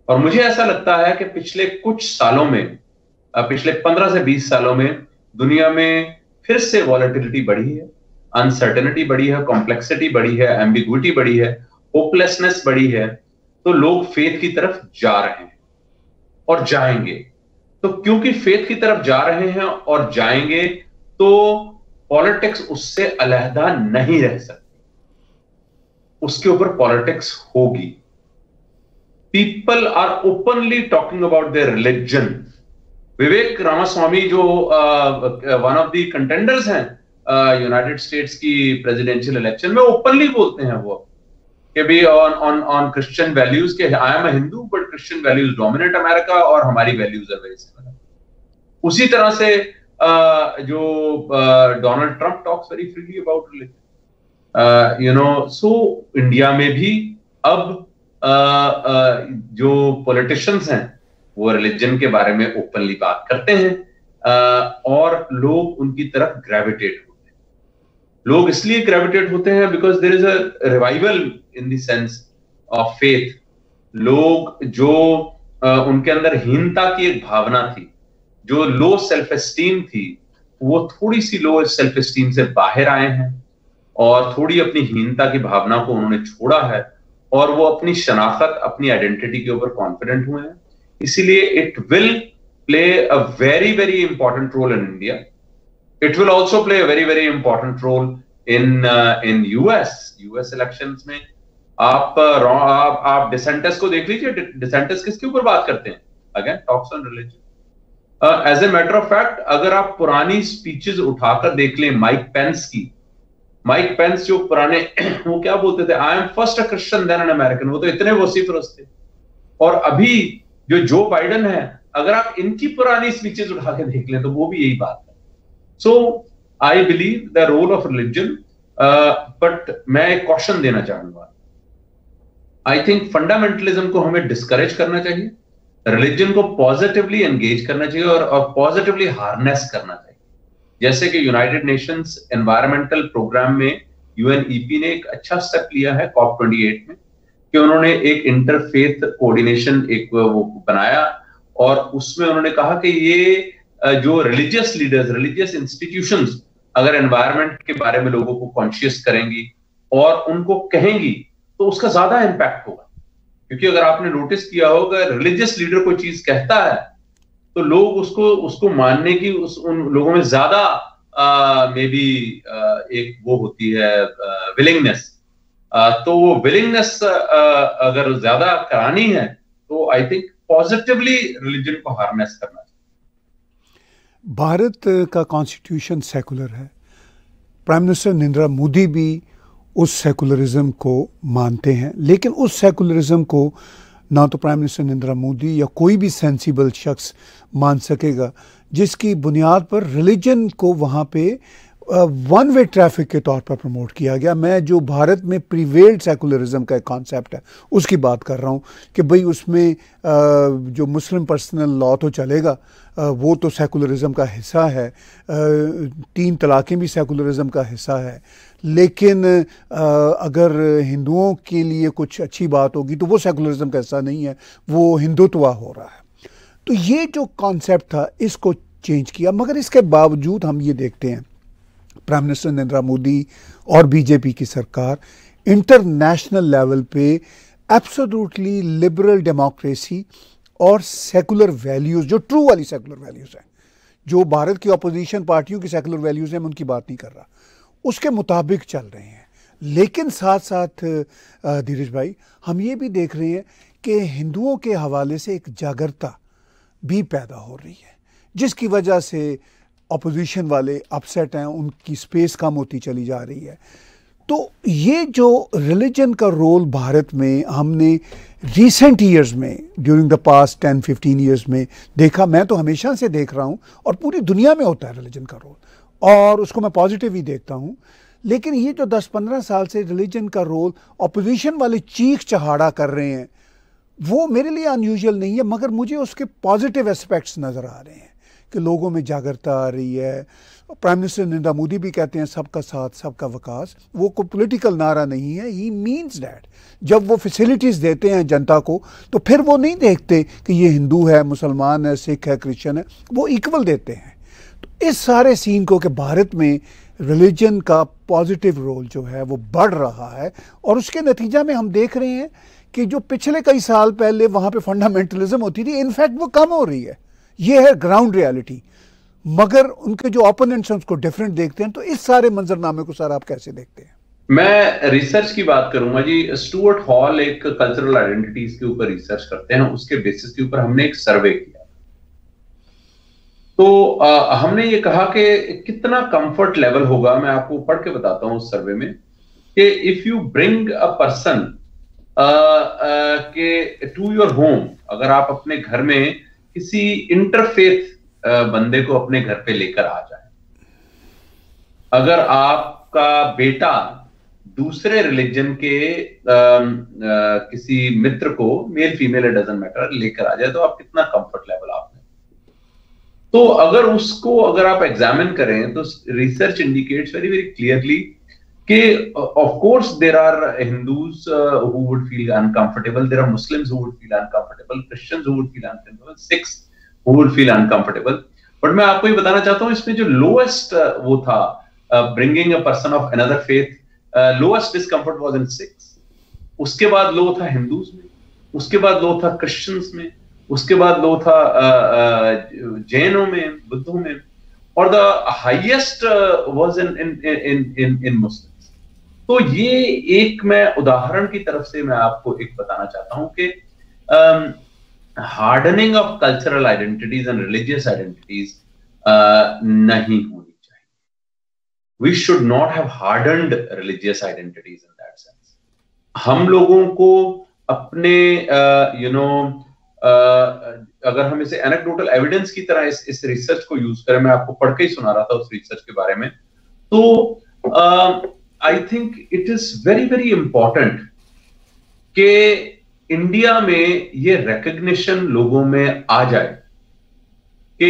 और मुझे ऐसा लगता है कि पिछले कुछ सालों में, पिछले 15 से 20 सालों में दुनिया में फिर से वॉलेटिलिटी बढ़ी है, अनसर्टेनिटी बढ़ी है, कॉम्प्लेक्सिटी बढ़ी है, एम्बिग्विटी बढ़ी है, होपलेसनेस बढ़ी है. तो लोग फेथ की तरफ जा रहे हैं और जाएंगे. तो क्योंकि फेथ की तरफ जा रहे हैं और जाएंगे, तो पॉलिटिक्स उससे अलहदा नहीं रह सकती, उसके ऊपर पॉलिटिक्स होगी. People are openly talking about their religion. विवेक रामास्वामी जो one of the contenders हैं यूनाइटेड स्टेट्स की प्रेसिडेंशियल इलेक्शन में, ओपनली बोलते हैं वो कि भी on Christian values के I am a Hindu but Christian values dominate America और हमारी values are very similar. उसी तरह से जो Donald Trump talks very freely about religion. So India में भी अब जो पॉलिटिशियंस हैं वो रिलीजन के बारे में ओपनली बात करते हैं, और लोग उनकी तरफ ग्रेविटेट होते हैं. लोग इसलिए ग्रेविटेट होते हैं because there is a revival in the sense of faith. लोग जो उनके अंदर हीनता की एक भावना थी, जो लो सेल्फ एस्टीम थी, वो थोड़ी सी लो सेल्फ एस्टीम से बाहर आए हैं और थोड़ी अपनी हीनता की भावना को उन्होंने छोड़ा है, और वो अपनी शनाख्त, अपनी आइडेंटिटी के ऊपर कॉन्फिडेंट हुए हैं. इसीलिए it will play a very very important role in India. It will also play a very very important role in US elections में. आप डिसेंटस को देख लीजिए. डिसेंटस किसके ऊपर बात करते हैं? Again talks on religion. As a matter of fact, अगर आप पुरानी स्पीचेस उठाकर देख लें माइक पेंस जो पुराने, वो क्या बोलते थे? I am first a Christian then an American. वो तो इतने वोसिफरस थे. और अभी जो बाइडन है, अगर आप इनकी पुरानी स्पीचेस उठा के देख लें तो वो भी यही बात है. So I believe the role of religion, but मैं एक क्वेश्चन देना चाहूंगा. आई थिंक फंडामेंटलिज्म को हमें डिस्करेज करना चाहिए, रिलीजन को पॉजिटिवली एंगेज करना चाहिए और पॉजिटिवली हार्नेस करना चाहिए. जैसे कि यूनाइटेड नेशंस एनवायरमेंटल प्रोग्राम में यूएनईपी ने एक अच्छा स्टेप लिया है COP28 में, कि उन्होंने एक इंटरफेथ कोऑर्डिनेशन एक वो बनाया, और उसमें उन्होंने कहा कि ये जो रिलीजियस लीडर्स, रिलीजियस इंस्टीट्यूशंस अगर एनवायरमेंट के बारे में लोगों को कॉन्शियस करेंगी और उनको कहेंगी, तो उसका ज्यादा इम्पैक्ट होगा. क्योंकि अगर आपने नोटिस किया होगा, रिलीजियस लीडर कोई चीज कहता है तो लोग उसको मानने की उन लोगों में ज्यादा मे बी एक वो होती है विलिंगनेस. तो वो विलिंगनेस अगर ज्यादा करानी है तो आई थिंक पॉजिटिवली रिलीजन को हार्नेस करना चाहिए. भारत का कॉन्स्टिट्यूशन सेकुलर है. प्राइम मिनिस्टर नरेंद्र मोदी भी उस सेकुलरिज्म को मानते हैं, लेकिन उस सेकुलरिज्म को ना तो प्राइम मिनिस्टर नरेंद्र मोदी या कोई भी सेंसिबल शख्स मान सकेगा जिसकी बुनियाद पर रिलीजन को वहाँ पे वन वे ट्रैफिक के तौर पर प्रमोट किया गया. मैं जो भारत में प्रीवेल्ड सेकुलरिज्म का एक कॉन्सेप्ट है उसकी बात कर रहा हूँ कि भाई उसमें जो मुस्लिम पर्सनल लॉ तो चलेगा, वो तो सेकुलरिज्म का हिस्सा है, 3 तलाक़ें भी सेकुलरिज्म का हिस्सा है, लेकिन अगर हिंदुओं के लिए कुछ अच्छी बात होगी तो वो सेकुलरिज्म का हिस्सा नहीं है, वो हिंदुत्व हो रहा है. तो ये जो कॉन्सेप्ट था इसको चेंज किया। मगर इसके बावजूद हम ये देखते हैं प्राइम मिनिस्टर नरेंद्र मोदी और बीजेपी की सरकार इंटरनेशनल लेवल पे एब्सोल्युटली लिबरल डेमोक्रेसी और सेकुलर वैल्यूज़, जो ट्रू वाली सेकुलर वैल्यूज़ हैं, जो भारत की अपोजिशन पार्टियों की सेकुलर वैल्यूज़ हैं, मैं उनकी बात नहीं कर रहा, उसके मुताबिक चल रहे हैं। लेकिन साथ साथ धीरज भाई, हम ये भी देख रहे हैं कि हिंदुओं के हवाले से एक जागरूकता भी पैदा हो रही है, जिसकी वजह से अपोजिशन वाले अपसेट हैं, उनकी स्पेस कम होती चली जा रही है। तो ये जो रिलीजन का रोल भारत में हमने रिसेंट ईयर्स में, ड्यूरिंग द पास्ट 10-15 ईयर्स में देखा, मैं तो हमेशा से देख रहा हूँ, और पूरी दुनिया में होता है रिलीजन का रोल, और उसको मैं पॉजिटिव ही देखता हूँ। लेकिन ये जो 10-15 साल से रिलीजन का रोल अपोजिशन वाले चीख चहाड़ा कर रहे हैं, वो मेरे लिए अनयूजुअल नहीं है, मगर मुझे उसके पॉजिटिव एस्पेक्ट्स नज़र आ रहे हैं कि लोगों में जागरूकता आ रही है। प्राइम मिनिस्टर नरेंद्र मोदी भी कहते हैं सबका साथ सबका विकास, वो कोई पॉलिटिकल नारा नहीं है, ही मीन्स दैट। जब वो फैसिलिटीज़ देते हैं जनता को, तो फिर वो नहीं देखते कि ये हिंदू है, मुसलमान है, सिख है, क्रिश्चियन है, वो इक्वल देते हैं। तो इस सारे सीन को कि भारत में रिलीजन का पॉजिटिव रोल जो है वो बढ़ रहा है, और उसके नतीजा में हम देख रहे हैं कि जो पिछले कई साल पहले वहाँ पे फंडामेंटलिज्म होती थी, इनफैक्ट वो कम हो रही है। ये है ग्राउंड रियलिटी। मगर उनके जो ओपोनेंट्स हैं उसको डिफरेंट देखते हैं। तो इस सारे मंजरनामे को सर आप कैसे देखते हैं? मैं रिसर्च की बात करूंगा जी। स्टुअर्ट हॉल एक कल्चरल आइडेंटिटीज के ऊपर रिसर्च करते हैं, उसके बेसिस के ऊपर हमने एक सर्वे किया। तो हमने ये कहा कि कितना कंफर्ट लेवल होगा, मैं आपको पढ़ के बताता हूं उस सर्वे में, कि if you bring a person के टू योर होम, अगर आप अपने घर में किसी इंटरफेथ बंदे को अपने घर पे लेकर आ जाए, अगर आपका बेटा दूसरे रिलीजन के किसी मित्र को, male female it doesn't matter, लेकर आ जाए, तो आप कितना कंफर्ट लेवल आप में। तो अगर उसको अगर आप एग्जामिन करें तो research indicates very very clearly कि of course there are Hindus who would feel uncomfortable, there are Muslims who would feel uncomfortable, Christians who would feel uncomfortable, Sikhs who would feel uncomfortable. But मैं आपको ये बताना चाहता हूं, इसमें जो लोएस्ट वो था, bringing a person of another faith, lowest discomfort was in Sikhs, उसके बाद लो था हिंदूज में, उसके बाद लो था क्रिश्चियंस में, उसके बाद लो था जैनों में, बुद्धों में, और the highest was in Muslims. तो ये एक मैं उदाहरण की तरफ से मैं आपको एक बताना चाहता हूं कि hardening of cultural identities and religious identities नहीं होनी चाहिए। We should not have hardened religious identities in that sense. हम लोगों को अपने अगर हम इसे एनेक्डोटल एविडेंस की तरह इस रिसर्च को यूज करें, मैं आपको पढ़ के ही सुना रहा था उस रिसर्च के बारे में, तो I think it is very very important कि इंडिया में ये रिकग्निशन लोगों में आ जाए कि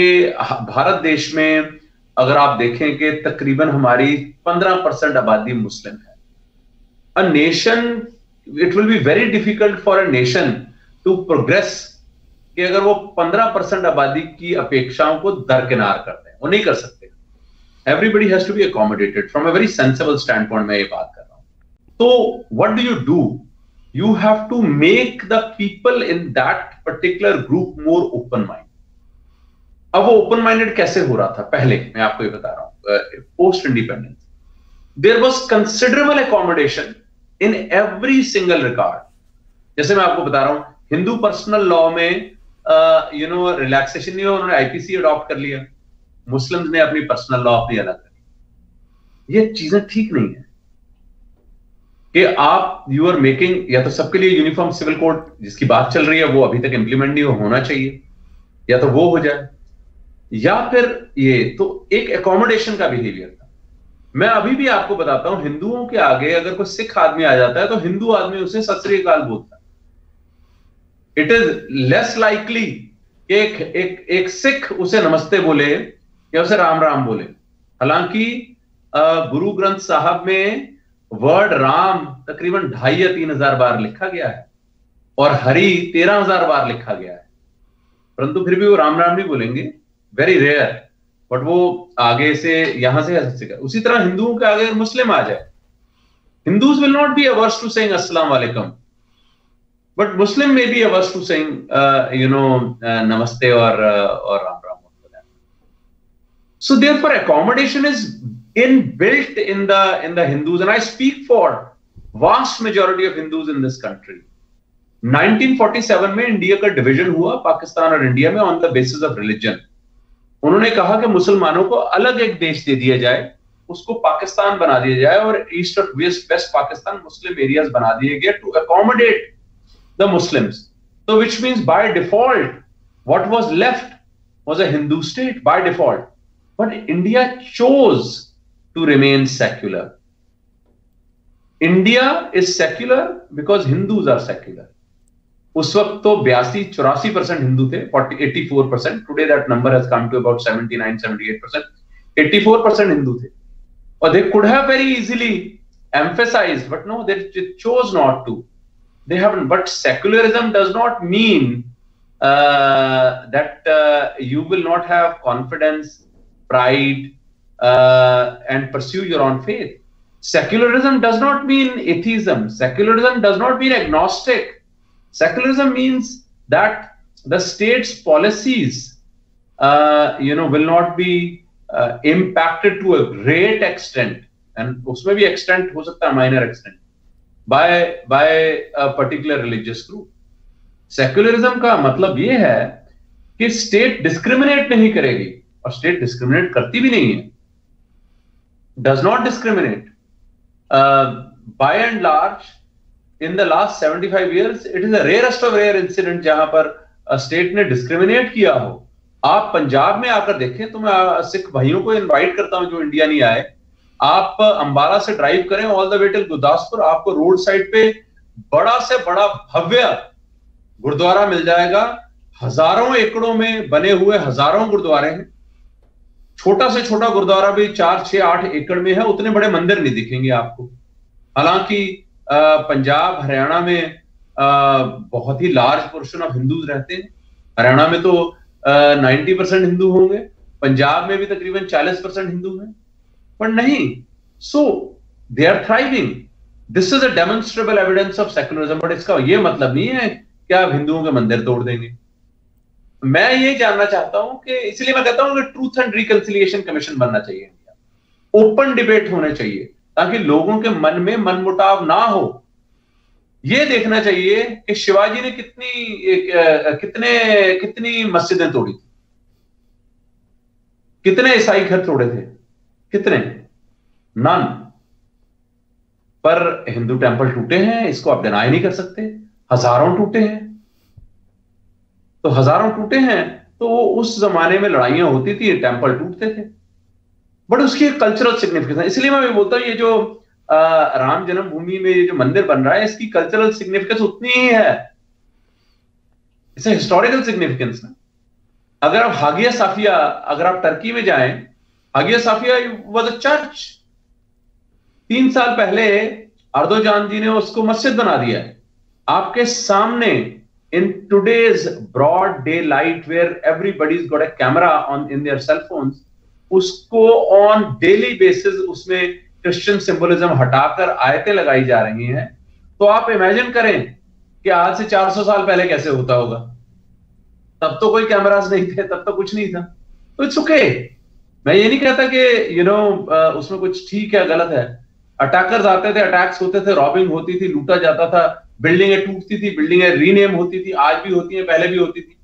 भारत देश में अगर आप देखें कि तकरीबन हमारी 15% आबादी मुस्लिम है। A nation, it will be very difficult for a nation to progress कि अगर वो 15% आबादी की अपेक्षाओं को दरकिनार करते हैं, वो नहीं कर सकते। Everybody has to be accommodated from a very sensible standpoint, मैं ये बात कर रहा हूं। तो what do you do? You have to make the people in that particular group more open minded. अब वो open minded कैसे हो रहा था? पहले मैं आपको ये बता रहा हूं, post independence there was considerable accommodation in every single regard. जैसे मैं आपको बता रहा हूं, हिंदू पर्सनल लॉ में रिलैक्सेशन नहीं हुआ, उन्होंने आईपीसी अडॉप्ट कर लिया, मुस्लिम्स ने अपनी पर्सनल लॉ अपनी अलग कर ली। ये चीजें ठीक नहीं है कि आप यू आर मेकिंग, या तो सबके लिए यूनिफॉर्म सिविल कोड जिसकी बात चल रही है वो अभी तक इंप्लीमेंट नहीं होना चाहिए, या तो वो हो जाए, या फिर ये तो एक एकोमोडेशन का बिहेवियर था। मैं अभी भी आपको बताता हूं, हिंदुओं के आगे अगर कोई सिख आदमी आ जाता है तो हिंदू आदमी उसे सत श्री अकाल बोलता है। इट इज लेस लाइकली एक सिख उसे नमस्ते बोले या उसे राम राम बोले। हालांकि गुरु ग्रंथ साहब में वर्ड राम तकरीबन 2,500 या 3,000 बार लिखा गया है और हरि 13,000 बार लिखा गया है, परंतु फिर भी वो राम राम नहीं बोलेंगे, वेरी रेयर, बट वो आगे से यहां से उसी तरह हिंदुओं के आगे मुस्लिम आ जाए, Hindus will not be averse to saying अस्सलाम वालेकुम, बट मुस्लिम में बी अवर्स टू सेइंग नमस्ते और Ram Ram. So therefore accommodation is inbuilt in the Hindus, and I speak for vast majority of Hindus in this country. 1947 में India का division हुआ पाकिस्तान और India में on the basis of religion. उन्होंने कहा कि मुसलमानों को अलग एक देश दे दिया जाए, उसको पाकिस्तान बना दिया जाए और ईस्ट और वेस्ट पाकिस्तान मुस्लिम एरियाज बना दिए गए to accommodate the Muslims. So which means by default what was left was a Hindu state by default. But India chose to remain secular. India is secular because Hindus are secular. उस वक्त तो 82-84% हिंदू थे, 84%. Today that number has come to about 79-78%. 84% Hindu थे. और they could have very easily emphasized, but no, they chose not to. They haven't. But secularism does not mean that you will not have confidence, pride, and pursue your own faith. Secularism does not mean atheism. Secularism does not mean agnostic. Secularism means that the state's policies, will not be impacted to a great extent, and उसमें भी extent हो सकता है minor extent, by a particular religious group. Secularism का मतलब ये है कि state discriminate नहीं करेगी, और स्टेट डिस्क्रिमिनेट करती भी नहीं है, does not discriminate. By and large in the last 75 years it is a rarest of rare incident जहां पर स्टेट ने डिस्क्रिमिनेट किया हो. आप पंजाब में आकर देखें, तो मैं सिख भाइयों को इनवाइट करता हूं जो इंडिया नहीं आए, आप अंबाला से ड्राइव करें all the way till Gurdaspur, आपको रोड साइड पे बड़ा से बड़ा भव्य गुरुद्वारा मिल जाएगा. हजारों एकड़ों में बने हुए हजारों गुरुद्वारे हैं. छोटा से छोटा गुरुद्वारा भी 4, 6, 8 एकड़ में है, उतने बड़े मंदिर नहीं दिखेंगे आपको. हालांकि पंजाब हरियाणा में बहुत ही लार्ज पोर्शन ऑफ हिंदूज रहते हैं. हरियाणा में तो 90% हिंदू होंगे, पंजाब में भी तकरीबन 40% हिंदू हैं, पर नहीं. So they are thriving. This is a demonstrable evidence of secularism. But इसका ये मतलब नहीं है कि आप हिंदुओं के मंदिर तोड़ देंगे. मैं ये जानना चाहता हूं कि इसलिए मैं कहता हूं कि ट्रूथ एंड रिकंसिलिएशन कमीशन बनना चाहिए इंडिया. ओपन डिबेट होने चाहिए ताकि लोगों के मन में मनमुटाव ना हो. ये देखना चाहिए कि शिवाजी ने कितनी मस्जिदें तोड़ी थी, कितने ईसाई घर तोड़े थे, कितने? नन. पर हिंदू टेंपल टूटे हैं, इसको आप डिनाई नहीं कर सकते. हजारों टूटे हैं, तो हजारों टूटे हैं. तो उस जमाने में लड़ाइयां होती थी, टेंपल टूटते थे, बट उसकी एक कल्चरल सिग्निफिकेंस है. इसलिए मैं बोलता हूं ये जो राम जन्मभूमि में ये जो मंदिर बन रहा है, इसकी कल्चरल सिग्निफिकेंस उतनी ही है. इसे हिस्टोरिकल सिग्निफिकेंस ना. अगर आप हागिया साफिया, अगर आप टर्की में जाएं, Hagia Safia was a church. 3 साल पहले अर्दोजान जी ने उसको मस्जिद बना दिया है आपके सामने. In today's broad daylight, where everybody's got a camera in their cell phones, उसको on daily basis उसमें क्रिश्चियन सिंबलिज्म हटाकर आयतें लगाई जा रही हैं. तो आप इमेजिन करें कि आज से 400 साल पहले कैसे होता होगा. तब तो कोई कैमरास नहीं थे, तब तो कुछ नहीं था. तो इट्स ओके. मैं ये नहीं कहता कि उसमें कुछ ठीक है गलत है. अटैकर्स आते थे, अटैक्स होते थे, रॉबिंग होती थी, लूटा जाता था, बिल्डिंगें टूटती थी, बिल्डिंगें रीनेम होती थी, आज भी होती हैं, पहले भी होती थी,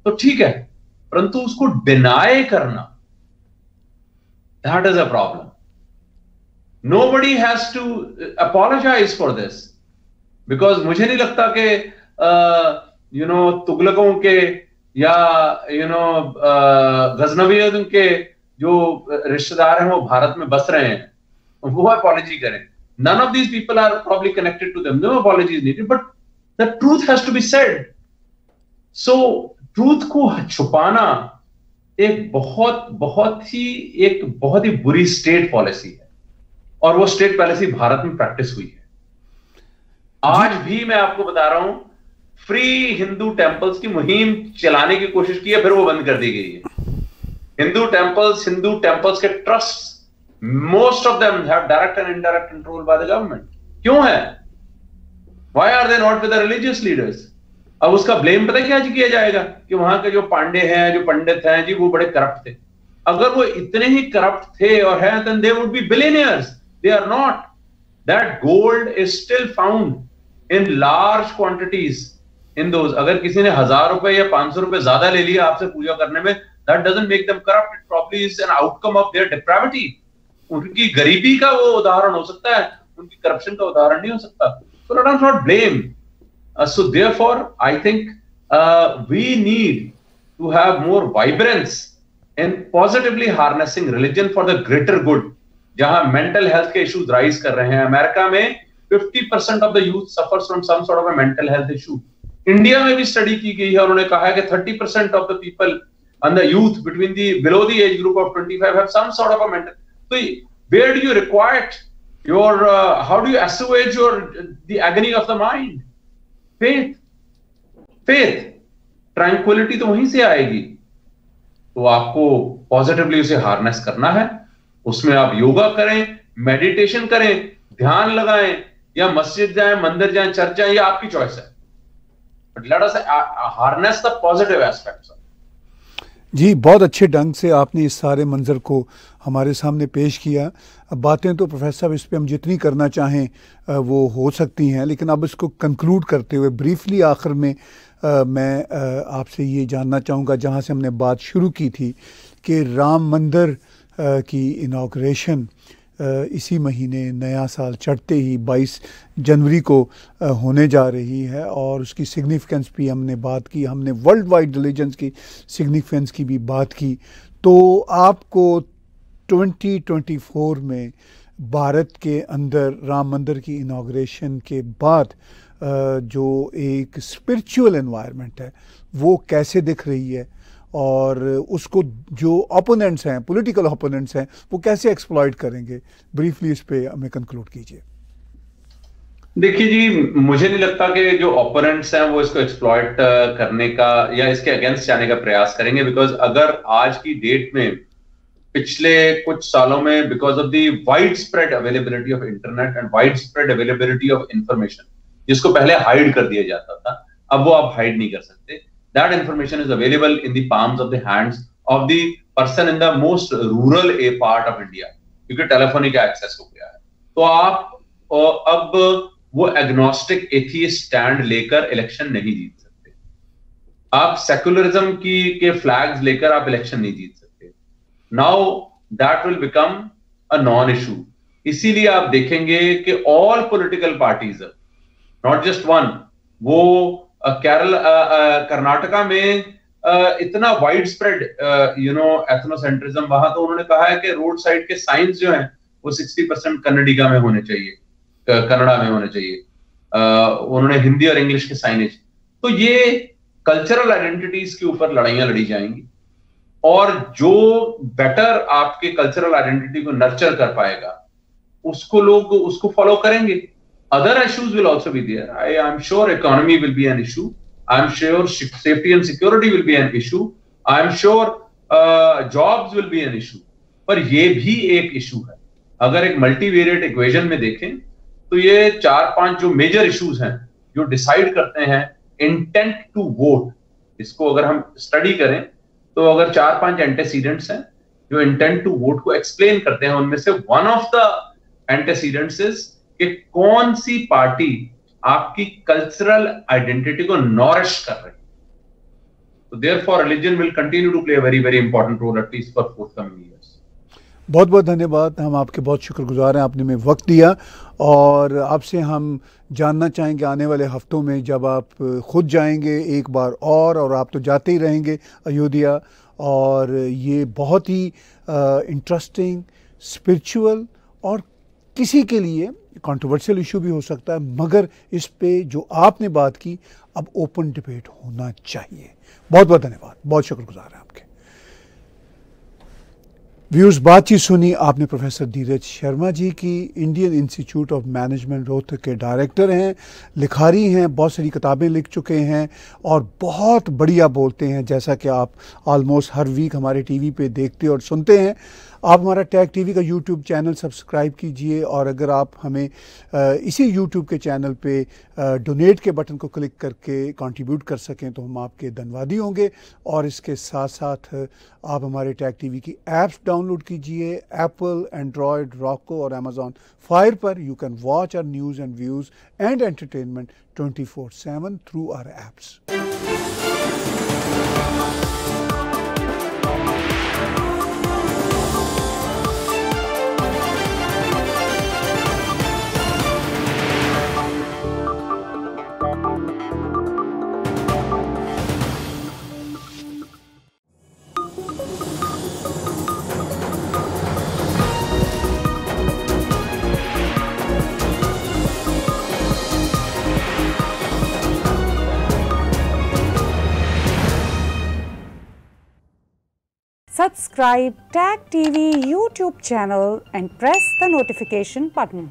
तो ठीक है. परंतु उसको डिनाई करना, that is a problem. Nobody has to apologise for this, because मुझे नहीं लगता कि तुगलकों के या गजनवियों के जो रिश्तेदार हैं वो भारत में बस रहे हैं, वो अपॉलॉजी करें. None of these people are probably connected to them. No apology is needed, but the truth has to be said. So, truth को छुपाना एक बहुत ही बुरी स्टेट पॉलिसी है, और वो स्टेट पॉलिसी भारत में प्रैक्टिस हुई है. आज भी मैं आपको बता रहा हूं, फ्री हिंदू टेंपल्स की मुहिम चलाने की कोशिश की है, फिर वो बंद कर दी गई है. Hindu temples के trusts, most of them have direct and indirect control by the government. क्यों है? Why are they not with the religious leaders? अब उसका ब्लेम पता क्या जी किया जाएगा कि वहां के जो पांडे हैं, जो पंडित हैं जी, वो बड़े करप्ट थे। अगर वो इतने ही करप्ट थे और हैं, then they would be billionaires. They are not. That gold is still found in large quantities in those. अगर किसी ने 1000 रुपए या 500 रुपए ज्यादा ले लिया आपसे पूजा करने में, that doesn't make them corrupt. It probably is an outcome of their depravity. उनकी गरीबी का वो उदाहरण हो सकता है, उनकी करप्शन का उदाहरण नहीं हो सकता। So let us not blame. So therefore, I think we need to have more vibrance in positively harnessing religion for the greater good. जहां mental health के issues rise कर रहे हैं, अमेरिका में 50% of the youth suffers from some sort of a mental health issue. India में भी study की गई है, उन्होंने कहा है कि 30% of the people and the youth between the below the age group of 25 have some sort of a mental. So where do you require your how do you assuage the agony of the mind? faith tranquility तो वहीं से आएगी। तो आपको positively उसे harness करना है, उसमें आप योगा करें, मेडिटेशन करें, ध्यान लगाएं, या मस्जिद जाएं, मंदिर जाएं, चर्च जाएं, ये आपकी चॉइस है। But let us harness the positive aspects. जी, बहुत अच्छे ढंग से आपने इस सारे मंजर को हमारे सामने पेश किया। अब बातें तो प्रोफेसर साहब इस पे हम जितनी करना चाहें वो हो सकती हैं, लेकिन अब इसको कंक्लूड करते हुए ब्रीफली आखिर में मैं आपसे ये जानना चाहूँगा, जहाँ से हमने बात शुरू की थी कि राम मंदिर की इनॉग्रेशन इसी महीने नया साल चढ़ते ही 22 जनवरी को होने जा रही है, और उसकी सिग्निफिकेंस भी हमने बात की, हमने वर्ल्ड वाइड रिलीजन्स की सिग्निफिकेंस की भी बात की। तो आपको 2024 में भारत के अंदर राम मंदिर की इनॉग्रेशन के बाद जो एक स्पिरिचुअल एनवायरनमेंट है वो कैसे दिख रही है, और उसको जो ओपोनेंट्स हैं, पॉलिटिकल ओपोनेंट्स हैं, वो कैसे एक्सप्लॉइट करेंगे? ब्रीफली इस पे हमें कंक्लूड कीजिए। देखिए जी, मुझे नहीं लगता कि जो ओपोनेंट्स हैं वो इसको एक्सप्लॉइट करने का या इसके अगेंस्ट जाने का प्रयास करेंगे, बिकॉज अगर आज की डेट में पिछले कुछ सालों में because of the wide spread availability of internet and wide spread availability of information, जिसको पहले हाइड कर दिया जाता था, अब वो आप हाइड नहीं कर सकते। That information is available in the palms of the hands of the person in the most rural a part of India, क्योंकि टेलीफोनिक एक्सेस हो गया है। तो आप अब वो एग्नोस्टिक एथियस्ट स्टैंड लेकर इलेक्शन नहीं जीत सकते, आप सेकुलरिज्म के फ्लैग्स लेकर आप इलेक्शन नहीं जीत सकते। Now that will become a non issue. इसीलिए आप देखेंगे कि all political parties, not just one, वो कर्नाटका में इतना वाइड स्प्रेड एथनोसेंट्रिज्म, वहां तो उन्होंने कहा है कि रोड साइड के साइंस जो हैं वो 60% कन्नडिगा में होने चाहिए, कन्नड़ा में होने चाहिए। उन्होंने हिंदी और इंग्लिश के साइनेज। तो ये कल्चरल आइडेंटिटीज के ऊपर लड़ाइयां लड़ी जाएंगी, और जो बेटर आपके कल्चरल आइडेंटिटी को नर्चर कर पाएगा उसको लोग उसको फॉलो करेंगे। Other issues will also be there. I am sure economy will be an issue. I am sure safety and security will be an issue. I am sure jobs will be an issue. पर ये भी एक issue है। अगर एक multivariate equation में देखें तो ये 4-5 जो मेजर इश्यूज हैं जो डिसाइड करते हैं इंटेंट टू वोट, इसको अगर हम स्टडी करें तो अगर 4-5 एंटेसीडेंट्स हैं जो इंटेंट टू वोट को एक्सप्लेन करते हैं, उनमें से one of the antecedents is कि कौन सी पार्टी आपकी कल्चरल आइडेंटिटी को नॉरिश कर रही है। तो therefore religion will continue to play a very very important role at least for forthcoming years. बहुत बहुत धन्यवाद, हम आपके बहुत शुक्रगुजार हैं, आपने हमें वक्त दिया, और आपसे हम जानना चाहेंगे आने वाले हफ्तों में जब आप खुद जाएंगे एक बार और आप तो जाते ही रहेंगे अयोध्या, और ये बहुत ही इंटरेस्टिंग, स्पिरिचुअल और किसी के लिए कंट्रोवर्शियल इशू भी हो सकता है, मगर इस पे जो आपने बात की अब ओपन डिबेट होना चाहिए। बहुत बहुत धन्यवाद, बहुत शुक्रगुजार हैं आपके। व्यूअर्स, बातचीत सुनी आपने प्रोफेसर धीरज शर्मा जी की। Indian institute of management Rohtak के डायरेक्टर हैं, लिखारी हैं, बहुत सारी किताबें लिख चुके हैं और बहुत बढ़िया बोलते हैं, जैसा कि आप ऑलमोस्ट हर वीक हमारे टीवी पे देखते और सुनते हैं। आप हमारा टैग टीवी का यूट्यूब चैनल सब्सक्राइब कीजिए और अगर आप हमें इसी यूट्यूब के चैनल पे डोनेट के बटन को क्लिक करके कंट्रीब्यूट कर सकें तो हम आपके धन्यवादी होंगे। और इसके साथ साथ आप हमारे टैग टीवी की ऐप्स डाउनलोड कीजिए, एप्पल, एंड्रॉयड, रॉको और अमेजॉन फायर पर। You can watch our news and views and entertainment 24/7 through our apps. Subscribe Tag TV YouTube channel and press the notification button.